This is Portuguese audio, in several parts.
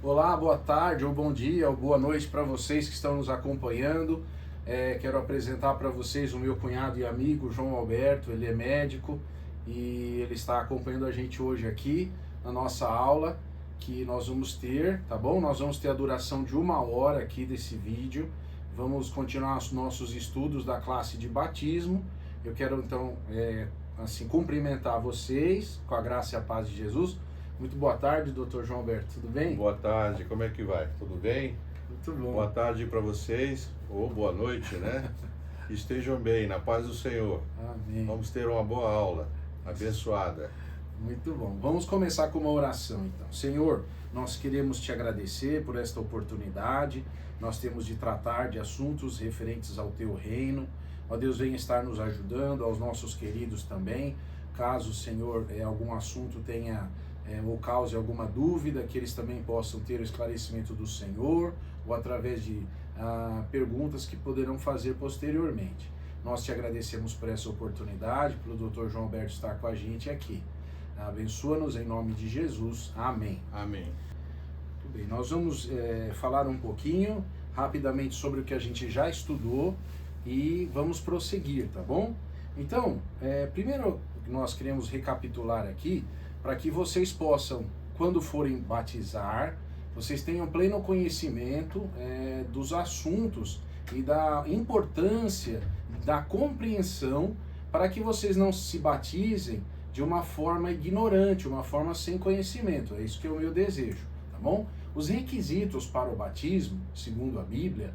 Olá, boa tarde, ou bom dia, ou boa noite para vocês que estão nos acompanhando. Quero apresentar para vocês o meu cunhado e amigo, João Alberto. Ele é médico e ele está acompanhando a gente hoje aqui na nossa aula que nós vamos ter, tá bom? Nós vamos ter a duração de 1 hora aqui desse vídeo. Vamos continuar os nossos estudos da classe de batismo. Eu quero então cumprimentar vocês com a graça e a paz de Jesus. Muito boa tarde, Dr. João Alberto, tudo bem? Boa tarde, como é que vai? Tudo bem? Muito bom. Boa tarde para vocês, ou boa noite, né? Estejam bem, na paz do Senhor. Amém. Vamos ter uma boa aula, abençoada. Muito bom. Vamos começar com uma oração, então. Senhor, nós queremos te agradecer por esta oportunidade. Nós temos de tratar de assuntos referentes ao teu reino. Ó Deus, venha estar nos ajudando, aos nossos queridos também. Caso, Senhor, algum assunto tenha ou cause alguma dúvida, que eles também possam ter o esclarecimento do Senhor, ou através de perguntas que poderão fazer posteriormente. Nós te agradecemos por essa oportunidade, pelo Dr. João Alberto estar com a gente aqui. Abençoa-nos em nome de Jesus. Amém. Amém. Muito bem, nós vamos falar um pouquinho, rapidamente, sobre o que a gente já estudou e vamos prosseguir, tá bom? Então, primeiro nós queremos recapitular aqui, para que vocês possam, quando forem batizar, vocês tenham pleno conhecimento dos assuntos e da importância, da compreensão, para que vocês não se batizem de uma forma ignorante, uma forma sem conhecimento. É isso que é o meu desejo, tá bom? Os requisitos para o batismo, segundo a Bíblia,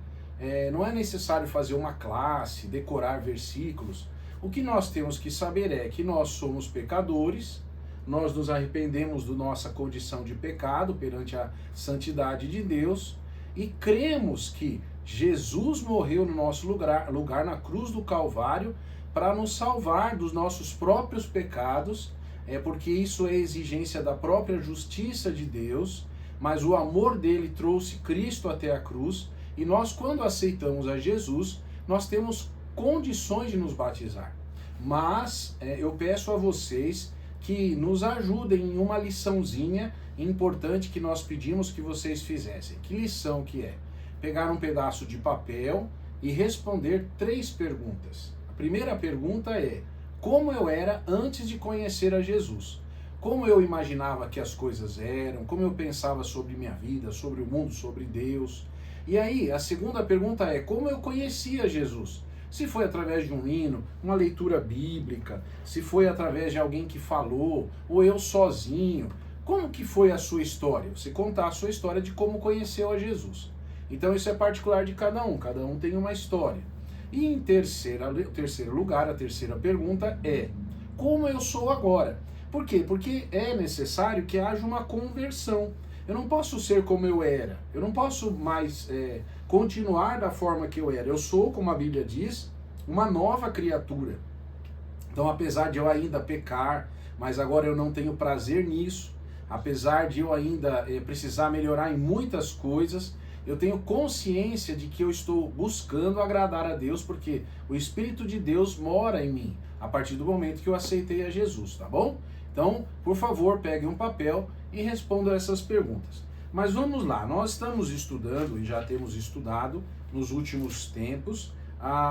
não é necessário fazer uma classe, decorar versículos. O que nós temos que saber é que nós somos pecadores, nós nos arrependemos da nossa condição de pecado perante a santidade de Deus e cremos que Jesus morreu no nosso lugar na cruz do Calvário para nos salvar dos nossos próprios pecados, porque isso é exigência da própria justiça de Deus, mas o amor dele trouxe Cristo até a cruz e nós, quando aceitamos a Jesus, nós temos condições de nos batizar. Mas eu peço a vocês que nos ajudem em uma liçãozinha importante que nós pedimos que vocês fizessem. Que lição que é? Pegar um pedaço de papel e responder 3 perguntas. A primeira pergunta é: como eu era antes de conhecer a Jesus? Como eu imaginava que as coisas eram? Como eu pensava sobre minha vida, sobre o mundo, sobre Deus? E aí, a segunda pergunta é: como eu conhecia Jesus? Se foi através de um hino, uma leitura bíblica, se foi através de alguém que falou, ou eu sozinho. Como que foi a sua história? Você contar a sua história de como conheceu a Jesus. Então isso é particular de cada um tem uma história. E em terceiro lugar, a terceira pergunta é: como eu sou agora? Por quê? Porque é necessário que haja uma conversão. Eu não posso ser como eu era, eu não posso mais continuar da forma que eu era. Eu sou, como a Bíblia diz, uma nova criatura. Então, apesar de eu ainda pecar, mas agora eu não tenho prazer nisso, apesar de eu ainda precisar melhorar em muitas coisas, eu tenho consciência de que eu estou buscando agradar a Deus, porque o Espírito de Deus mora em mim, a partir do momento que eu aceitei a Jesus, tá bom? Então, por favor, pegue um papel e responda essas perguntas. Mas vamos lá, nós estamos estudando e já temos estudado nos últimos tempos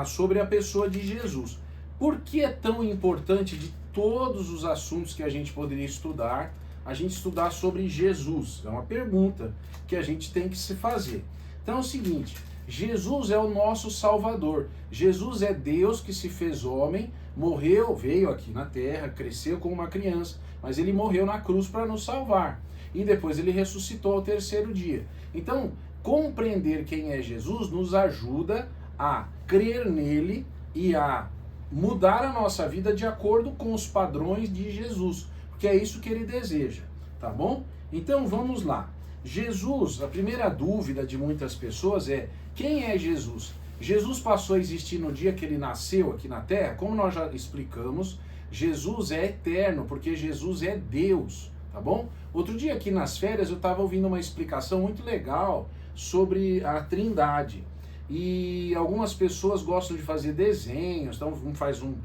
sobre a pessoa de Jesus. Por que é tão importante, de todos os assuntos que a gente poderia estudar, a gente estudar sobre Jesus? É uma pergunta que a gente tem que se fazer. Então é o seguinte: Jesus é o nosso Salvador. Jesus é Deus que se fez homem, morreu, veio aqui na terra, cresceu como uma criança, mas ele morreu na cruz para nos salvar. E depois ele ressuscitou ao 3º dia. Então, compreender quem é Jesus nos ajuda a crer nele e a mudar a nossa vida de acordo com os padrões de Jesus, porque é isso que ele deseja, tá bom? Então vamos lá. Jesus, a primeira dúvida de muitas pessoas é: quem é Jesus? Jesus passou a existir no dia que ele nasceu aqui na Terra? Como nós já explicamos, Jesus é eterno, porque Jesus é Deus, tá bom? Outro dia aqui nas férias eu estava ouvindo uma explicação muito legal sobre a Trindade. E algumas pessoas gostam de fazer desenhos, então um faz um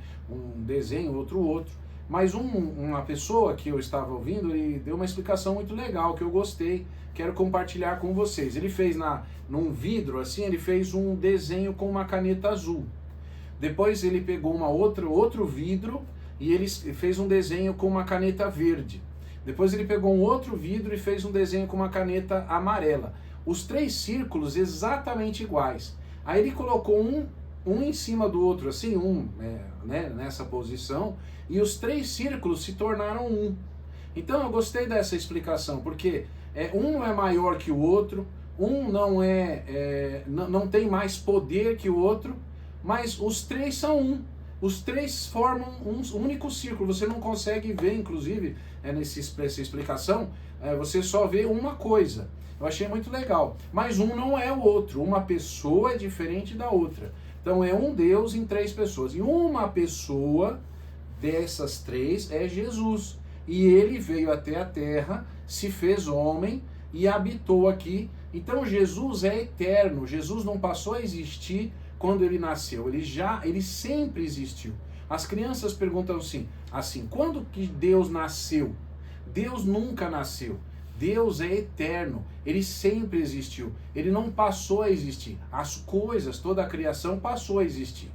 desenho, outro. Mas uma pessoa que eu estava ouvindo, ele deu uma explicação muito legal, que eu gostei, quero compartilhar com vocês. Ele fez num vidro, assim, ele fez um desenho com uma caneta azul. Depois ele pegou outro vidro e ele fez um desenho com uma caneta verde. Depois ele pegou um outro vidro e fez um desenho com uma caneta amarela. Os 3 círculos exatamente iguais. Aí ele colocou um em cima do outro, assim, nessa posição, e os 3 círculos se tornaram um. Então eu gostei dessa explicação, porque um não é maior que o outro, um não tem mais poder que o outro, mas os 3 são um. Os 3 formam um único círculo. Você não consegue ver, inclusive, nessa explicação, você só vê uma coisa. Eu achei muito legal. Mas um não é o outro. Uma pessoa é diferente da outra. Então é um Deus em 3 pessoas. E uma pessoa dessas 3 é Jesus. E ele veio até a terra, se fez homem e habitou aqui. Então Jesus é eterno. Jesus não passou a existir quando ele nasceu. Ele sempre existiu. As crianças perguntam assim, quando que Deus nasceu? Deus nunca nasceu. Deus é eterno, ele sempre existiu, ele não passou a existir. As coisas, toda a criação passou a existir,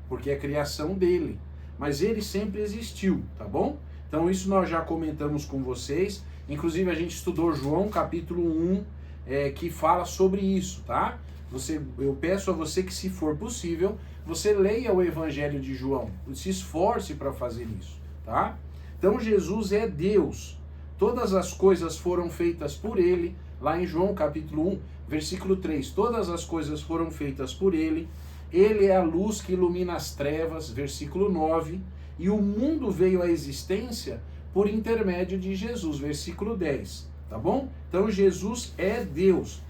porque é criação dele, mas ele sempre existiu, tá bom? Então isso nós já comentamos com vocês, inclusive a gente estudou João capítulo 1, que fala sobre isso, tá? Eu peço a você que, se for possível, você leia o Evangelho de João, se esforce para fazer isso, tá? Então Jesus é Deus. Todas as coisas foram feitas por ele, lá em João capítulo 1, versículo 3. Todas as coisas foram feitas por ele, ele é a luz que ilumina as trevas, versículo 9. E o mundo veio à existência por intermédio de Jesus, versículo 10. Tá bom? Então Jesus é Deus.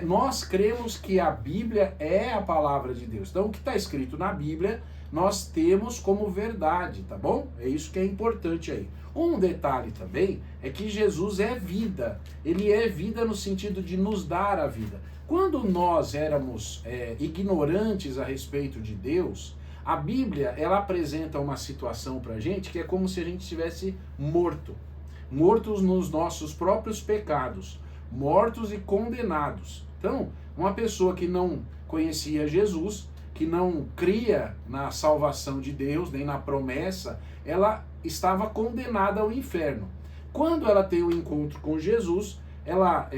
Nós cremos que a Bíblia é a palavra de Deus. Então o que está escrito na Bíblia, nós temos como verdade, tá bom? É isso que é importante aí. Um detalhe também é que Jesus é vida. Ele é vida no sentido de nos dar a vida. Quando nós éramos ignorantes a respeito de Deus, a Bíblia ela apresenta uma situação para a gente que é como se a gente estivesse mortos nos nossos próprios pecados, mortos e condenados. Então, uma pessoa que não conhecia Jesus, que não cria na salvação de Deus, nem na promessa, ela estava condenada ao inferno. Quando ela tem o encontro com Jesus, ela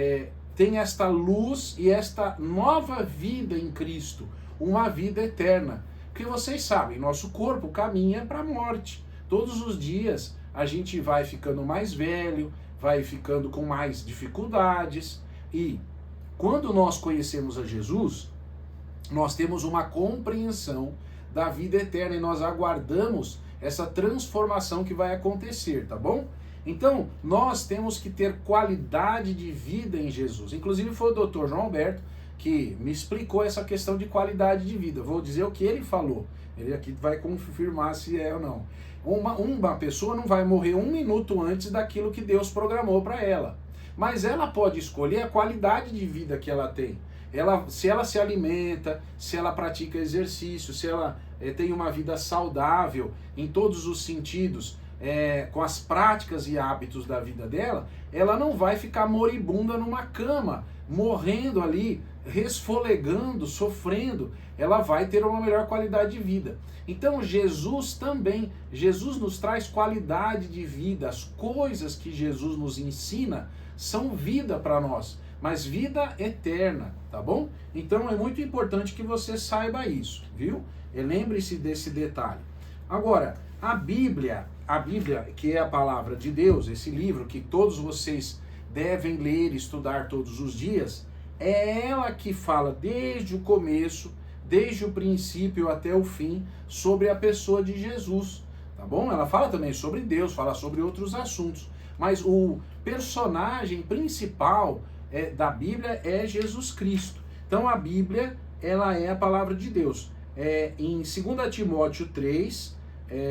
tem esta luz e esta nova vida em Cristo, uma vida eterna. Porque vocês sabem, nosso corpo caminha para a morte. Todos os dias a gente vai ficando mais velho, vai ficando com mais dificuldades. E quando nós conhecemos a Jesus, nós temos uma compreensão da vida eterna e nós aguardamos essa transformação que vai acontecer, tá bom? Então, nós temos que ter qualidade de vida em Jesus. Inclusive foi o Dr. João Alberto que me explicou essa questão de qualidade de vida. Vou dizer o que ele falou. Ele aqui vai confirmar se é ou não. Uma pessoa não vai morrer 1 minuto antes daquilo que Deus programou para ela. Mas ela pode escolher a qualidade de vida que ela tem. Se ela se alimenta, se ela pratica exercício, se ela tem uma vida saudável em todos os sentidos, com as práticas e hábitos da vida dela, ela não vai ficar moribunda numa cama, morrendo ali, resfolegando, sofrendo. Ela vai ter uma melhor qualidade de vida. Então Jesus nos traz qualidade de vida. As coisas que Jesus nos ensina são vida para nós, mas vida eterna, tá bom? Então é muito importante que você saiba isso, viu? E lembre-se desse detalhe. Agora, a Bíblia, que é a palavra de Deus, esse livro que todos vocês devem ler e estudar todos os dias, é ela que fala desde o começo, desde o princípio até o fim, sobre a pessoa de Jesus, tá bom? Ela fala também sobre Deus, fala sobre outros assuntos, mas o personagem principal da Bíblia é Jesus Cristo. Então a Bíblia, ela é a palavra de Deus. Em 2 Timóteo 3,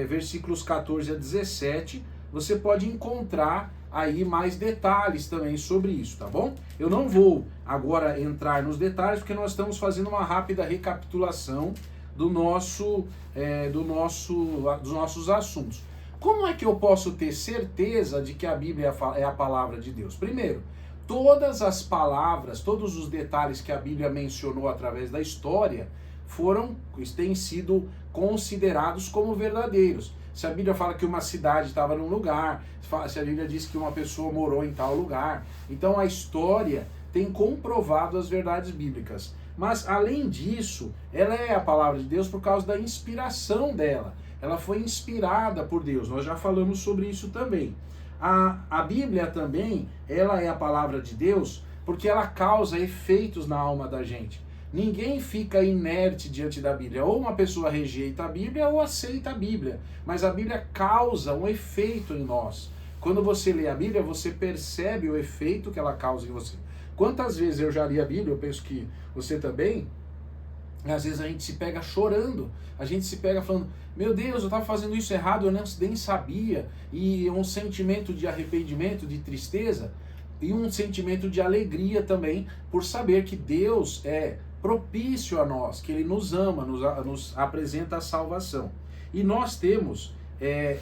versículos 14 a 17, você pode encontrar aí mais detalhes também sobre isso, tá bom? Eu não vou agora entrar nos detalhes, porque nós estamos fazendo uma rápida recapitulação dos nossos assuntos. Como é que eu posso ter certeza de que a Bíblia é a palavra de Deus? Primeiro, todas as palavras, todos os detalhes que a Bíblia mencionou através da história têm sido considerados como verdadeiros. Se a Bíblia fala que uma cidade estava num lugar, se a Bíblia diz que uma pessoa morou em tal lugar, então a história tem comprovado as verdades bíblicas. Mas, além disso, ela é a palavra de Deus por causa da inspiração dela. Ela foi inspirada por Deus, nós já falamos sobre isso também. A Bíblia também, ela é a palavra de Deus porque ela causa efeitos na alma da gente. Ninguém fica inerte diante da Bíblia. Ou uma pessoa rejeita a Bíblia ou aceita a Bíblia. Mas a Bíblia causa um efeito em nós. Quando você lê a Bíblia, você percebe o efeito que ela causa em você. Quantas vezes eu já li a Bíblia, eu penso que você também, às vezes a gente se pega chorando, a gente se pega falando, meu Deus, eu estava fazendo isso errado, eu nem sabia, e um sentimento de arrependimento, de tristeza, e um sentimento de alegria também, por saber que Deus é propício a nós, que Ele nos ama, nos apresenta a salvação. E nós temos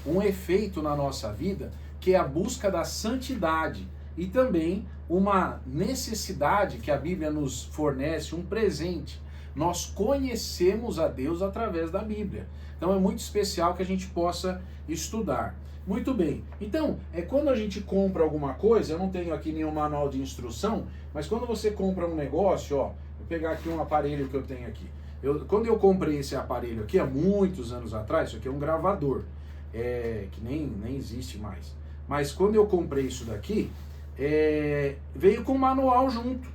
um efeito na nossa vida, que é a busca da santidade, e também uma necessidade que a Bíblia nos fornece, um presente. Nós conhecemos a Deus através da Bíblia. Então é muito especial que a gente possa estudar. Muito bem. Então, quando a gente compra alguma coisa, eu não tenho aqui nenhum manual de instrução, mas quando você compra um negócio, vou pegar aqui um aparelho que eu tenho aqui. Quando eu comprei esse aparelho aqui, há muitos anos atrás, isso aqui é um gravador, que nem existe mais. Mas quando eu comprei isso daqui, veio com manual junto.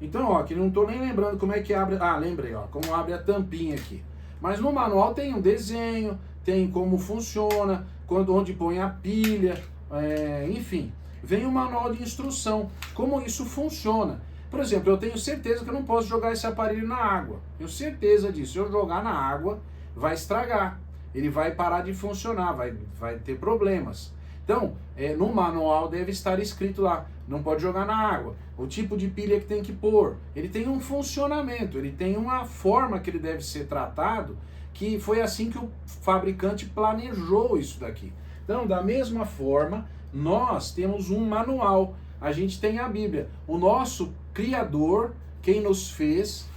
Então, aqui não estou nem lembrando como é que abre. Lembrei, como abre a tampinha aqui. Mas no manual tem um desenho, tem como funciona, onde põe a pilha, enfim. Vem um manual de instrução, como isso funciona. Por exemplo, eu tenho certeza que eu não posso jogar esse aparelho na água. Tenho certeza disso. Se eu jogar na água, vai estragar. Ele vai parar de funcionar, vai ter problemas. Então, no manual deve estar escrito lá, não pode jogar na água, o tipo de pilha que tem que pôr. Ele tem um funcionamento, ele tem uma forma que ele deve ser tratado, que foi assim que o fabricante planejou isso daqui. Então, da mesma forma, nós temos um manual, a gente tem a Bíblia. O nosso Criador, quem nos fez,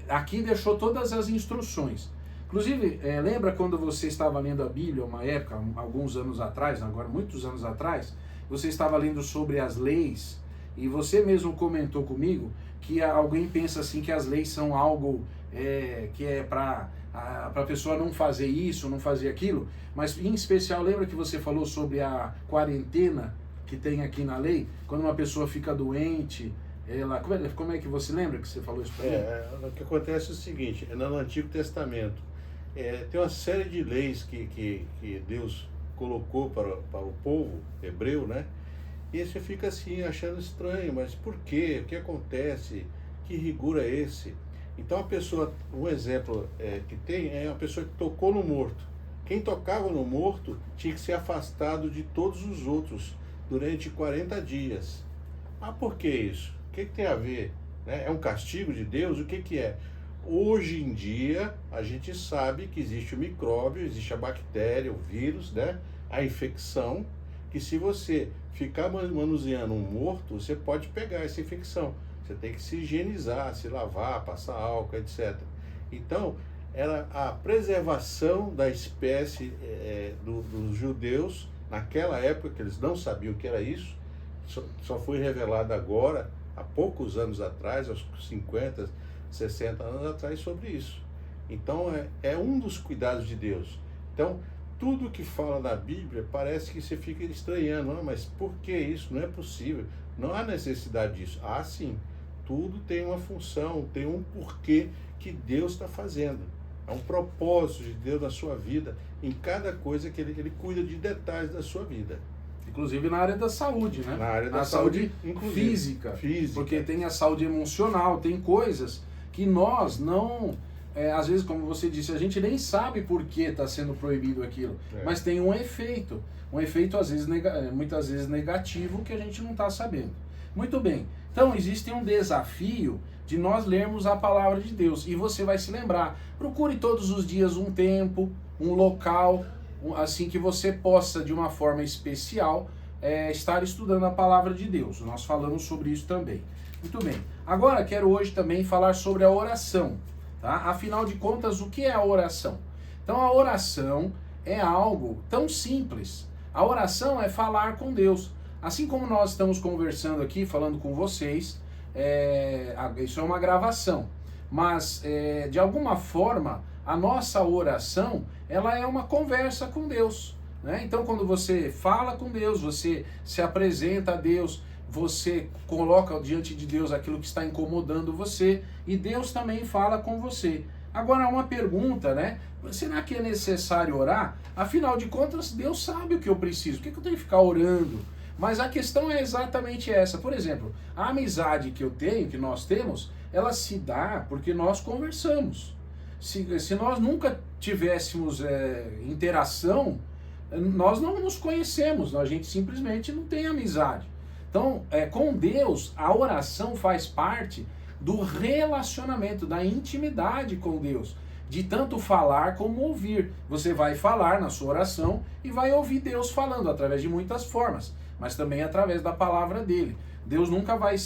aqui deixou todas as instruções. Inclusive, lembra quando você estava lendo a Bíblia, uma época, alguns anos atrás, agora muitos anos atrás, você estava lendo sobre as leis, e você mesmo comentou comigo que alguém pensa assim que as leis são algo que é para a pessoa não fazer isso, não fazer aquilo, mas em especial, lembra que você falou sobre a quarentena que tem aqui na lei? Quando uma pessoa fica doente, como é que você lembra que você falou isso para mim? O que acontece é o seguinte, no Antigo Testamento, tem uma série de leis que Deus colocou para o povo hebreu, né? E você fica assim, achando estranho, mas por quê? O que acontece? Que rigor é esse? Então a pessoa, um exemplo que tem é uma pessoa que tocou no morto. Quem tocava no morto tinha que ser afastado de todos os outros durante 40 dias. Por que isso? O que tem a ver? Né? É um castigo de Deus? O que é? Hoje em dia, a gente sabe que existe o micróbio, existe a bactéria, o vírus, né? A infecção, que se você ficar manuseando um morto, você pode pegar essa infecção. Você tem que se higienizar, se lavar, passar álcool, etc. Então, era a preservação da espécie dos judeus, naquela época, que eles não sabiam o que era isso, só foi revelado agora, há poucos anos atrás, aos 50, 60 anos atrás, sobre isso. Então é um dos cuidados de Deus. Então tudo que fala na Bíblia parece que você fica estranhando, mas por que isso? Não é possível, não há necessidade disso. Sim, tudo tem uma função, tem um porquê que Deus está fazendo. É um propósito de Deus na sua vida, em cada coisa que ele cuida de detalhes da sua vida. Inclusive na área da saúde, né? Na área da saúde física. Porque tem a saúde emocional, tem coisas que nós não... às vezes, como você disse, a gente nem sabe por que está sendo proibido aquilo. Mas tem um efeito. Um efeito, às vezes, muitas vezes negativo, que a gente não está sabendo. Muito bem. Então, existe um desafio de nós lermos a palavra de Deus. E você vai se lembrar. Procure todos os dias um tempo, um local, assim que você possa, de uma forma especial, estar estudando a palavra de Deus. Nós falamos sobre isso também. Muito bem. Agora quero hoje também falar sobre a oração. Tá? Afinal de contas, o que é a oração? Então a oração é algo tão simples. A oração é falar com Deus. Assim como nós estamos conversando aqui, falando com vocês, isso é uma gravação. Mas, de alguma forma, a nossa oração, ela é uma conversa com Deus. Né? Então, quando você fala com Deus, você se apresenta a Deus, você coloca diante de Deus aquilo que está incomodando você, e Deus também fala com você. Agora, uma pergunta, né? Será que é necessário orar? Afinal de contas, Deus sabe o que eu preciso. Por que eu tenho que ficar orando? Mas a questão é exatamente essa. Por exemplo, a amizade que eu tenho, que nós temos, ela se dá porque nós conversamos. Se nós nunca tivéssemos interação, nós não nos conhecemos, a gente simplesmente não tem amizade. Então, com Deus, a oração faz parte do relacionamento, da intimidade com Deus, de tanto falar como ouvir. Você vai falar na sua oração e vai ouvir Deus falando através de muitas formas, mas também através da palavra dele. Deus nunca vai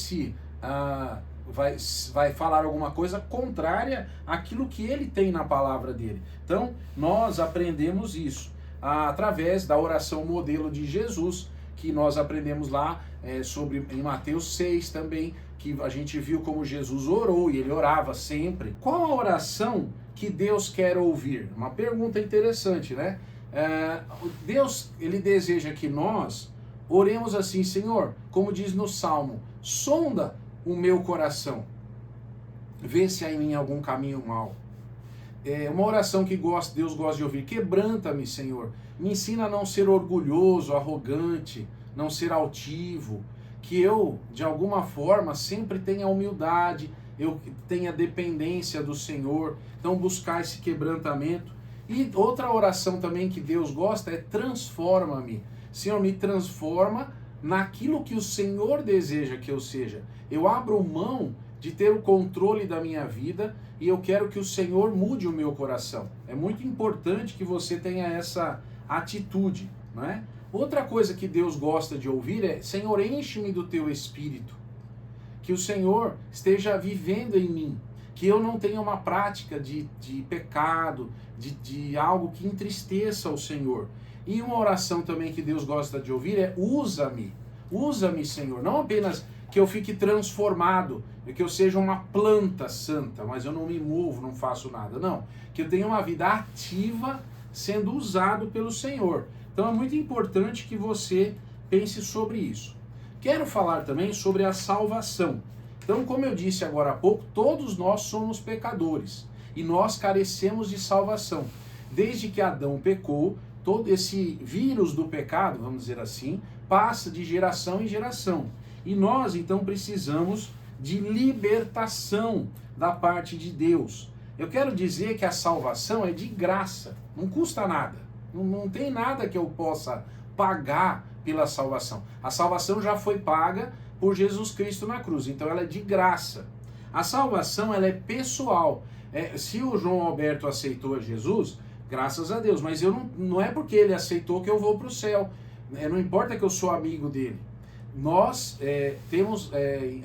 vai falar alguma coisa contrária àquilo que ele tem na palavra dele. Então, nós aprendemos isso através da oração modelo de Jesus, que nós aprendemos lá em Mateus 6 também, que a gente viu como Jesus orou, e ele orava sempre. Qual a oração que Deus quer ouvir? Uma pergunta interessante, né? Deus, ele deseja que nós oremos assim: Senhor, como diz no Salmo, sonda o meu coração, vê se há em mim algum caminho mau. Uma oração que Deus gosta de ouvir: quebranta-me, Senhor, me ensina a não ser orgulhoso, arrogante, não ser altivo, que eu, de alguma forma, sempre tenha humildade, eu tenha dependência do Senhor. Então, buscar esse quebrantamento. E outra oração também que Deus gosta é: transforma-me. Senhor, me transforma naquilo que o Senhor deseja que eu seja. Eu abro mão de ter o controle da minha vida e eu quero que o Senhor mude o meu coração. É muito importante que você tenha essa atitude, não é? Outra coisa que Deus gosta de ouvir é: Senhor, enche-me do teu Espírito. Que o Senhor esteja vivendo em mim. Que eu não tenha uma prática de pecado, de algo que entristeça o Senhor. E uma oração também que Deus gosta de ouvir é: usa-me. Usa-me, Senhor. Não apenas que eu fique transformado, que eu seja uma planta santa, mas eu não me movo, não faço nada. Não. Que eu tenha uma vida ativa sendo usado pelo Senhor. Então é muito importante que você pense sobre isso. Quero falar também sobre a salvação. Então, como eu disse agora há pouco, todos nós somos pecadores e nós carecemos de salvação. Desde que Adão pecou, todo esse vírus do pecado, vamos dizer assim, passa de geração em geração. E nós, então, precisamos de libertação da parte de Deus. Eu quero dizer que a salvação é de graça, não custa nada. Não tem nada que eu possa pagar pela salvação. A salvação já foi paga por Jesus Cristo na cruz, então ela é de graça. A salvação, ela é pessoal. Se o João Alberto aceitou a Jesus, graças a Deus, mas não é porque ele aceitou que eu vou para o céu. Não importa que eu sou amigo dele. Nós é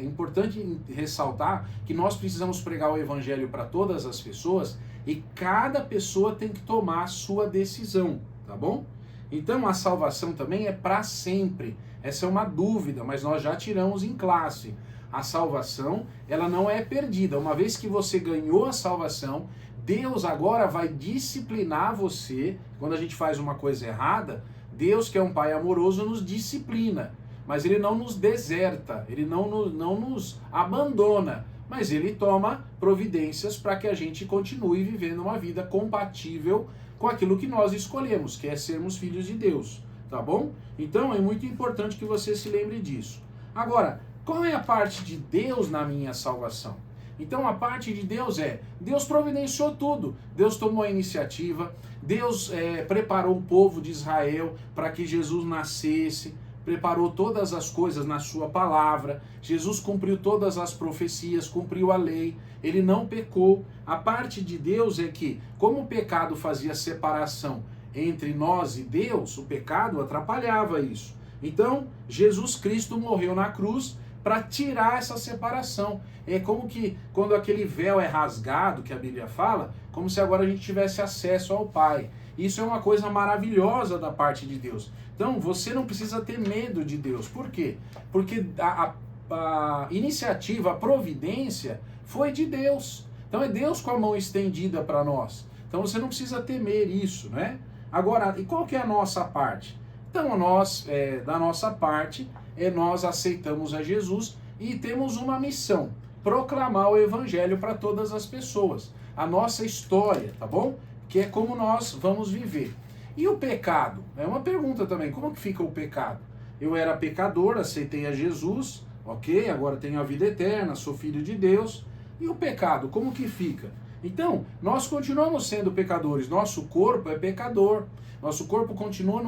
importante ressaltar que nós precisamos pregar o evangelho para todas as pessoas e cada pessoa tem que tomar a sua decisão, tá bom? Então a salvação também é para sempre. Essa é uma dúvida, mas nós já tiramos em classe. A salvação, ela não é perdida. Uma vez que você ganhou a salvação, Deus agora vai disciplinar você. Quando a gente faz uma coisa errada, Deus, que é um Pai amoroso, nos disciplina. Mas Ele não nos deserta, Ele não nos abandona. Mas Ele toma providências para que a gente continue vivendo uma vida compatível com aquilo que nós escolhemos, que é sermos filhos de Deus. Tá bom? Então é muito importante que você se lembre disso. Agora, qual é a parte de Deus na minha salvação? Então a parte de Deus Deus providenciou tudo. Deus tomou a iniciativa, Deus preparou o povo de Israel para que Jesus nascesse, preparou todas as coisas na sua palavra. Jesus cumpriu todas as profecias, cumpriu a lei, ele não pecou. A parte de Deus é que, como o pecado fazia separação entre nós e Deus, o pecado atrapalhava isso. Então, Jesus Cristo morreu na cruz para tirar essa separação. É como que quando aquele véu é rasgado, que a Bíblia fala, como se agora a gente tivesse acesso ao Pai. Isso é uma coisa maravilhosa da parte de Deus. Então, você não precisa ter medo de Deus. Por quê? Porque a iniciativa, a providência foi de Deus. Então, é Deus com a mão estendida para nós. Então, você não precisa temer isso, né? Agora, e qual que é a nossa parte? Então, nós, da nossa parte, nós aceitamos a Jesus e temos uma missão: proclamar o Evangelho para todas as pessoas. A nossa história, tá bom? Que é como nós vamos viver. E o pecado? É uma pergunta também. Como que fica o pecado? Eu era pecador, aceitei a Jesus, ok? Agora tenho a vida eterna, sou filho de Deus. E o pecado, como que fica? Então, nós continuamos sendo pecadores. Nosso corpo é pecador. Nosso corpo continua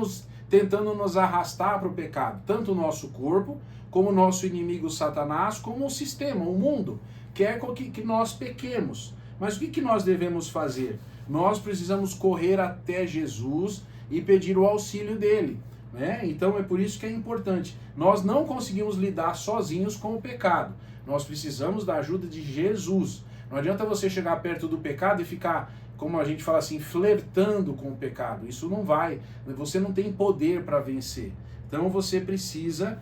tentando nos arrastar para o pecado. Tanto o nosso corpo, como o nosso inimigo Satanás, como o sistema, o mundo, quer que nós pequemos. Mas o que nós devemos fazer? Nós precisamos correr até Jesus e pedir o auxílio dele, né? Então é por isso que é importante. Nós não conseguimos lidar sozinhos com o pecado. Nós precisamos da ajuda de Jesus. Não adianta você chegar perto do pecado e ficar, como a gente fala assim, flertando com o pecado. Isso não vai. Você não tem poder para vencer. Então você precisa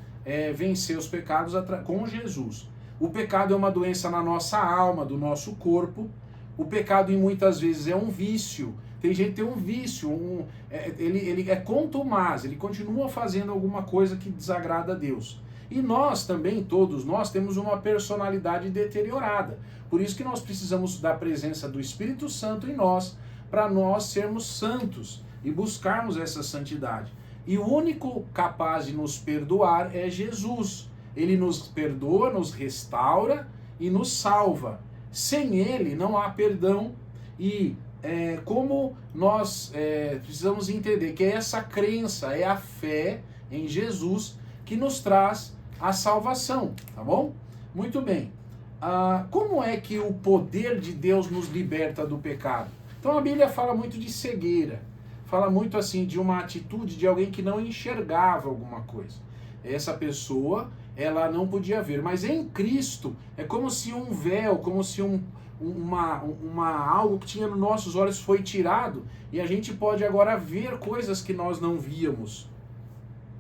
vencer os pecados com Jesus. O pecado é uma doença na nossa alma, do nosso corpo. O pecado, muitas vezes, é um vício. Tem gente que tem um vício, ele é contumaz, ele continua fazendo alguma coisa que desagrada a Deus. E nós também, todos nós, temos uma personalidade deteriorada. Por isso que nós precisamos da presença do Espírito Santo em nós, para nós sermos santos e buscarmos essa santidade. E o único capaz de nos perdoar é Jesus. Ele nos perdoa, nos restaura e nos salva. Sem ele não há perdão. E como nós precisamos entender que é essa crença, é a fé em Jesus que nos traz a salvação, tá bom? Muito bem. Como é que o poder de Deus nos liberta do pecado? Então a Bíblia fala muito de cegueira, fala muito assim de uma atitude de alguém que não enxergava alguma coisa. Essa pessoa, ela não podia ver, mas em Cristo é como se um véu, como se algo que tinha nos nossos olhos foi tirado e a gente pode agora ver coisas que nós não víamos.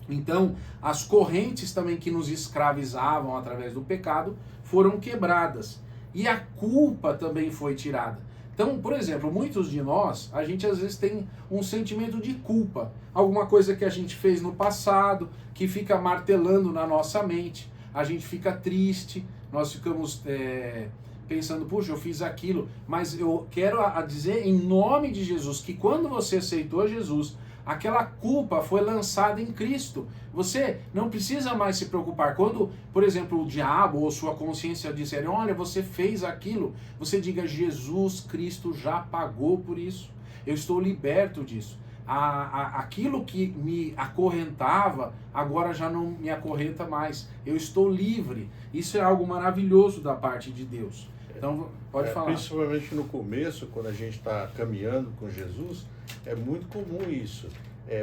Então, as correntes também que nos escravizavam através do pecado foram quebradas e a culpa também foi tirada. Então, por exemplo, muitos de nós, a gente às vezes tem um sentimento de culpa, alguma coisa que a gente fez no passado, que fica martelando na nossa mente, a gente fica triste, nós ficamos pensando, puxa, eu fiz aquilo, mas eu quero dizer em nome de Jesus, que quando você aceitou Jesus, aquela culpa foi lançada em Cristo. Você não precisa mais se preocupar. Quando, por exemplo, o diabo ou sua consciência disserem, olha, você fez aquilo, você diga, Jesus Cristo já pagou por isso. Eu estou liberto disso. Aquilo que me acorrentava, agora já não me acorrenta mais. Eu estou livre. Isso é algo maravilhoso da parte de Deus. Então, pode falar. Principalmente no começo, quando a gente está caminhando com Jesus, é muito comum isso.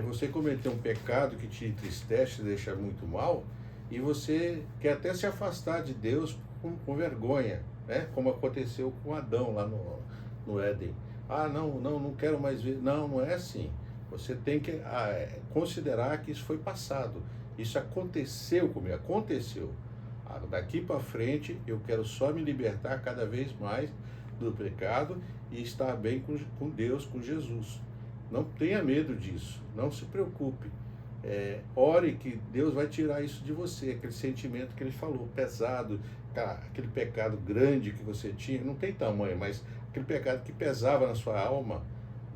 Você cometer um pecado que te entristece, te deixa muito mal, e você quer até se afastar de Deus com vergonha, né? Como aconteceu com Adão lá no Éden. Não quero mais ver. Não é assim. Você tem que considerar que isso foi passado. Isso aconteceu comigo, aconteceu. Daqui para frente eu quero só me libertar cada vez mais do pecado e estar bem com Deus, com Jesus. Não tenha medo disso, não se preocupe. Ore que Deus vai tirar isso de você, aquele sentimento que ele falou, pesado, aquele pecado grande que você tinha, não tem tamanho, mas aquele pecado que pesava na sua alma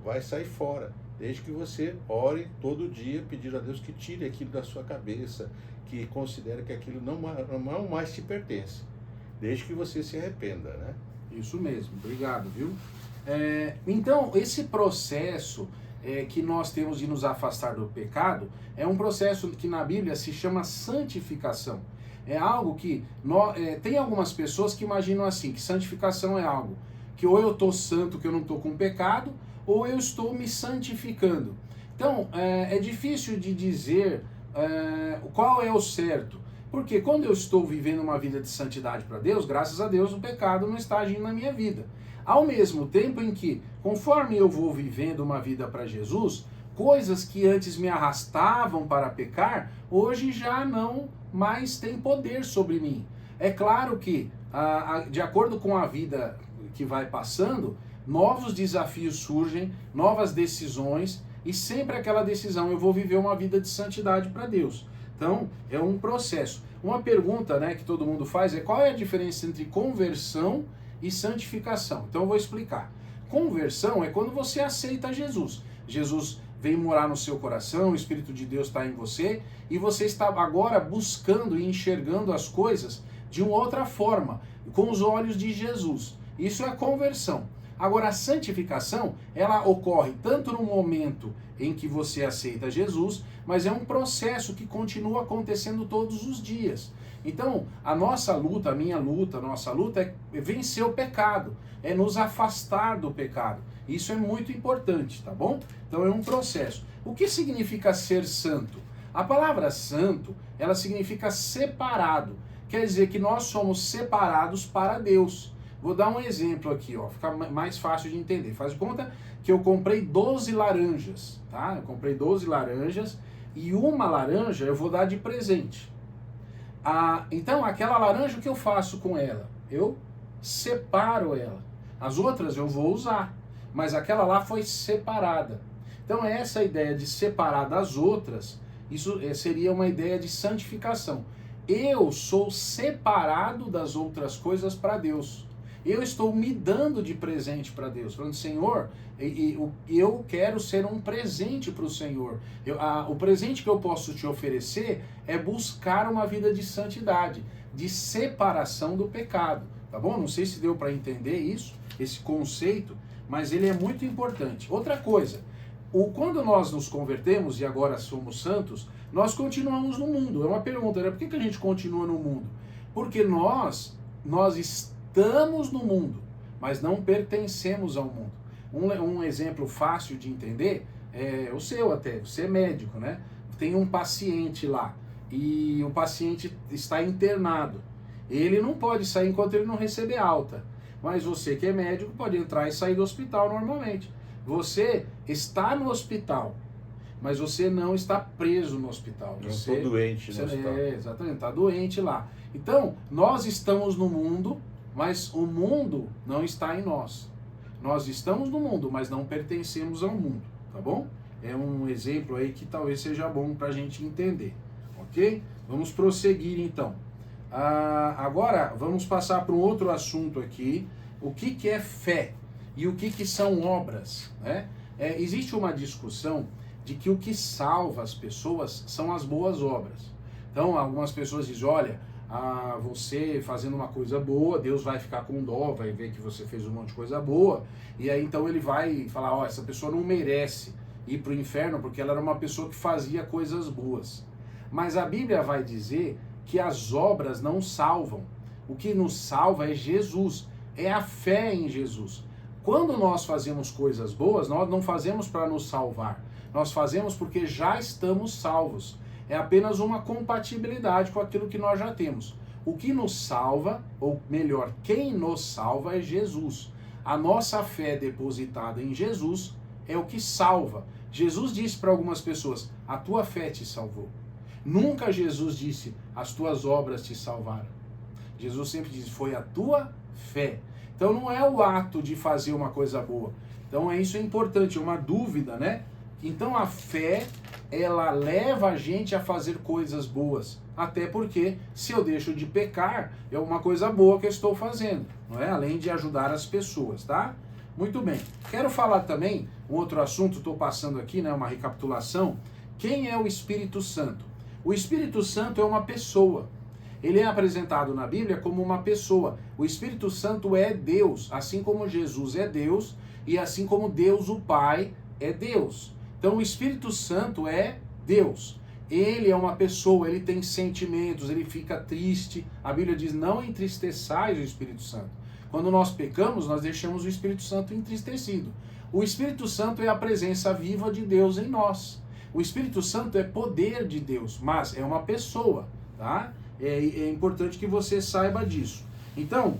vai sair fora. Desde que você ore todo dia, pedindo a Deus que tire aquilo da sua cabeça, que considere que aquilo não mais te pertence, desde que você se arrependa, né? Isso mesmo, obrigado, viu? Então, esse processo que nós temos de nos afastar do pecado é um processo que na Bíblia se chama santificação. É algo que tem algumas pessoas que imaginam assim, que santificação é algo que ou eu estou santo, que eu não estou com pecado, ou eu estou me santificando. Então, é difícil de dizer qual é o certo. Porque quando eu estou vivendo uma vida de santidade para Deus, graças a Deus o pecado não está agindo na minha vida. Ao mesmo tempo em que, conforme eu vou vivendo uma vida para Jesus, coisas que antes me arrastavam para pecar, hoje já não mais têm poder sobre mim. É claro que, de acordo com a vida que vai passando, novos desafios surgem, novas decisões, e sempre aquela decisão, eu vou viver uma vida de santidade para Deus. Então, é um processo. Uma pergunta, né, que todo mundo faz é qual é a diferença entre conversão e santificação? Então eu vou explicar. Conversão é quando você aceita Jesus. Jesus vem morar no seu coração, o Espírito de Deus está em você, e você está agora buscando e enxergando as coisas de uma outra forma, com os olhos de Jesus. Isso é a conversão. Agora, a santificação, ela ocorre tanto no momento em que você aceita Jesus, mas é um processo que continua acontecendo todos os dias. Então, a nossa luta, a nossa luta é vencer o pecado, é nos afastar do pecado. Isso é muito importante, tá bom? Então é um processo. O que significa ser santo? A palavra santo, ela significa separado. Quer dizer que nós somos separados para Deus. Vou dar um exemplo aqui, ó, fica mais fácil de entender. Faz de conta que eu comprei 12 laranjas, tá? Eu comprei 12 laranjas e uma laranja eu vou dar de presente. Então, aquela laranja, o que eu faço com ela? Eu separo ela. As outras eu vou usar, mas aquela lá foi separada. Então, essa ideia de separar das outras, isso seria uma ideia de santificação. Eu sou separado das outras coisas para Deus. Eu estou me dando de presente para Deus, falando, Senhor, eu quero ser um presente para o Senhor. O presente que eu posso te oferecer é buscar uma vida de santidade, de separação do pecado, tá bom? Não sei se deu para entender isso, esse conceito, mas ele é muito importante. Outra coisa, quando nós nos convertemos e agora somos santos, nós continuamos no mundo. É uma pergunta, né? Por que a gente continua no mundo? Porque nós estamos no mundo, mas não pertencemos ao mundo. Um exemplo fácil de entender é o seu até, você é médico, né? Tem um paciente lá e o paciente está internado. Ele não pode sair enquanto ele não receber alta. Mas você que é médico pode entrar e sair do hospital normalmente. Você está no hospital, mas você não está preso no hospital. Não estou doente no hospital. Exatamente, está doente lá. Então, nós estamos no mundo, mas o mundo não está em nós. Nós estamos no mundo, mas não pertencemos ao mundo, tá bom? É um exemplo aí que talvez seja bom para a gente entender, ok? Vamos prosseguir então. Agora vamos passar para um outro assunto aqui. O que é fé e o que são obras, né? Existe uma discussão de que o que salva as pessoas são as boas obras. Então algumas pessoas dizem, olha, você fazendo uma coisa boa, Deus vai ficar com dó, vai ver que você fez um monte de coisa boa, e aí então ele vai falar, ó, essa pessoa não merece ir para o inferno porque ela era uma pessoa que fazia coisas boas. Mas a Bíblia vai dizer que as obras não salvam. O que nos salva é Jesus, é a fé em Jesus. Quando nós fazemos coisas boas, nós não fazemos para nos salvar, nós fazemos porque já estamos salvos. É apenas uma compatibilidade com aquilo que nós já temos. O que nos salva, ou melhor, quem nos salva é Jesus. A nossa fé depositada em Jesus é o que salva. Jesus disse para algumas pessoas, a tua fé te salvou. Nunca Jesus disse, as tuas obras te salvaram. Jesus sempre disse, foi a tua fé. Então não é o ato de fazer uma coisa boa. Então isso é importante, é uma dúvida, né? Então a fé, ela leva a gente a fazer coisas boas. Até porque, se eu deixo de pecar, é uma coisa boa que eu estou fazendo, não é? Além de ajudar as pessoas, tá? Muito bem. Quero falar também, um outro assunto, estou passando aqui, né, uma recapitulação. Quem é o Espírito Santo? O Espírito Santo é uma pessoa. Ele é apresentado na Bíblia como uma pessoa. O Espírito Santo é Deus, assim como Jesus é Deus e assim como Deus o Pai é Deus. Então o Espírito Santo é Deus. Ele é uma pessoa, ele tem sentimentos, ele fica triste. A Bíblia diz, não entristeçais o Espírito Santo. Quando nós pecamos, nós deixamos o Espírito Santo entristecido. O Espírito Santo é a presença viva de Deus em nós. O Espírito Santo é poder de Deus, mas é uma pessoa, tá? É importante que você saiba disso. Então,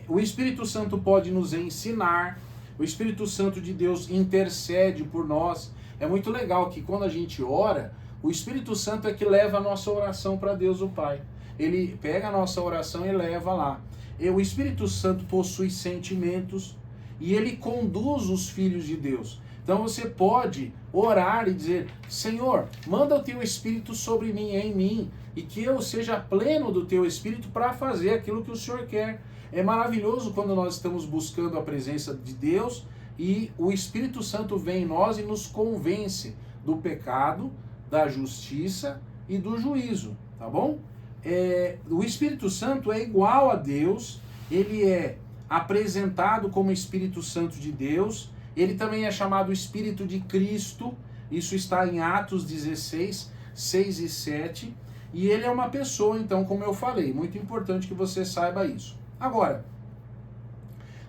o Espírito Santo pode nos ensinar, o Espírito Santo de Deus intercede por nós. É muito legal que quando a gente ora, o Espírito Santo é que leva a nossa oração para Deus o Pai. Ele pega a nossa oração e leva lá. E o Espírito Santo possui sentimentos e ele conduz os filhos de Deus. Então você pode orar e dizer: Senhor, manda o teu Espírito sobre mim, em mim, e que eu seja pleno do teu Espírito para fazer aquilo que o Senhor quer. É maravilhoso quando nós estamos buscando a presença de Deus e o Espírito Santo vem em nós e nos convence do pecado, da justiça e do juízo, tá bom? O Espírito Santo é igual a Deus, ele é apresentado como Espírito Santo de Deus, ele também é chamado Espírito de Cristo, isso está em Atos 16, 6 e 7, e ele é uma pessoa, então, como eu falei, muito importante que você saiba isso. Agora,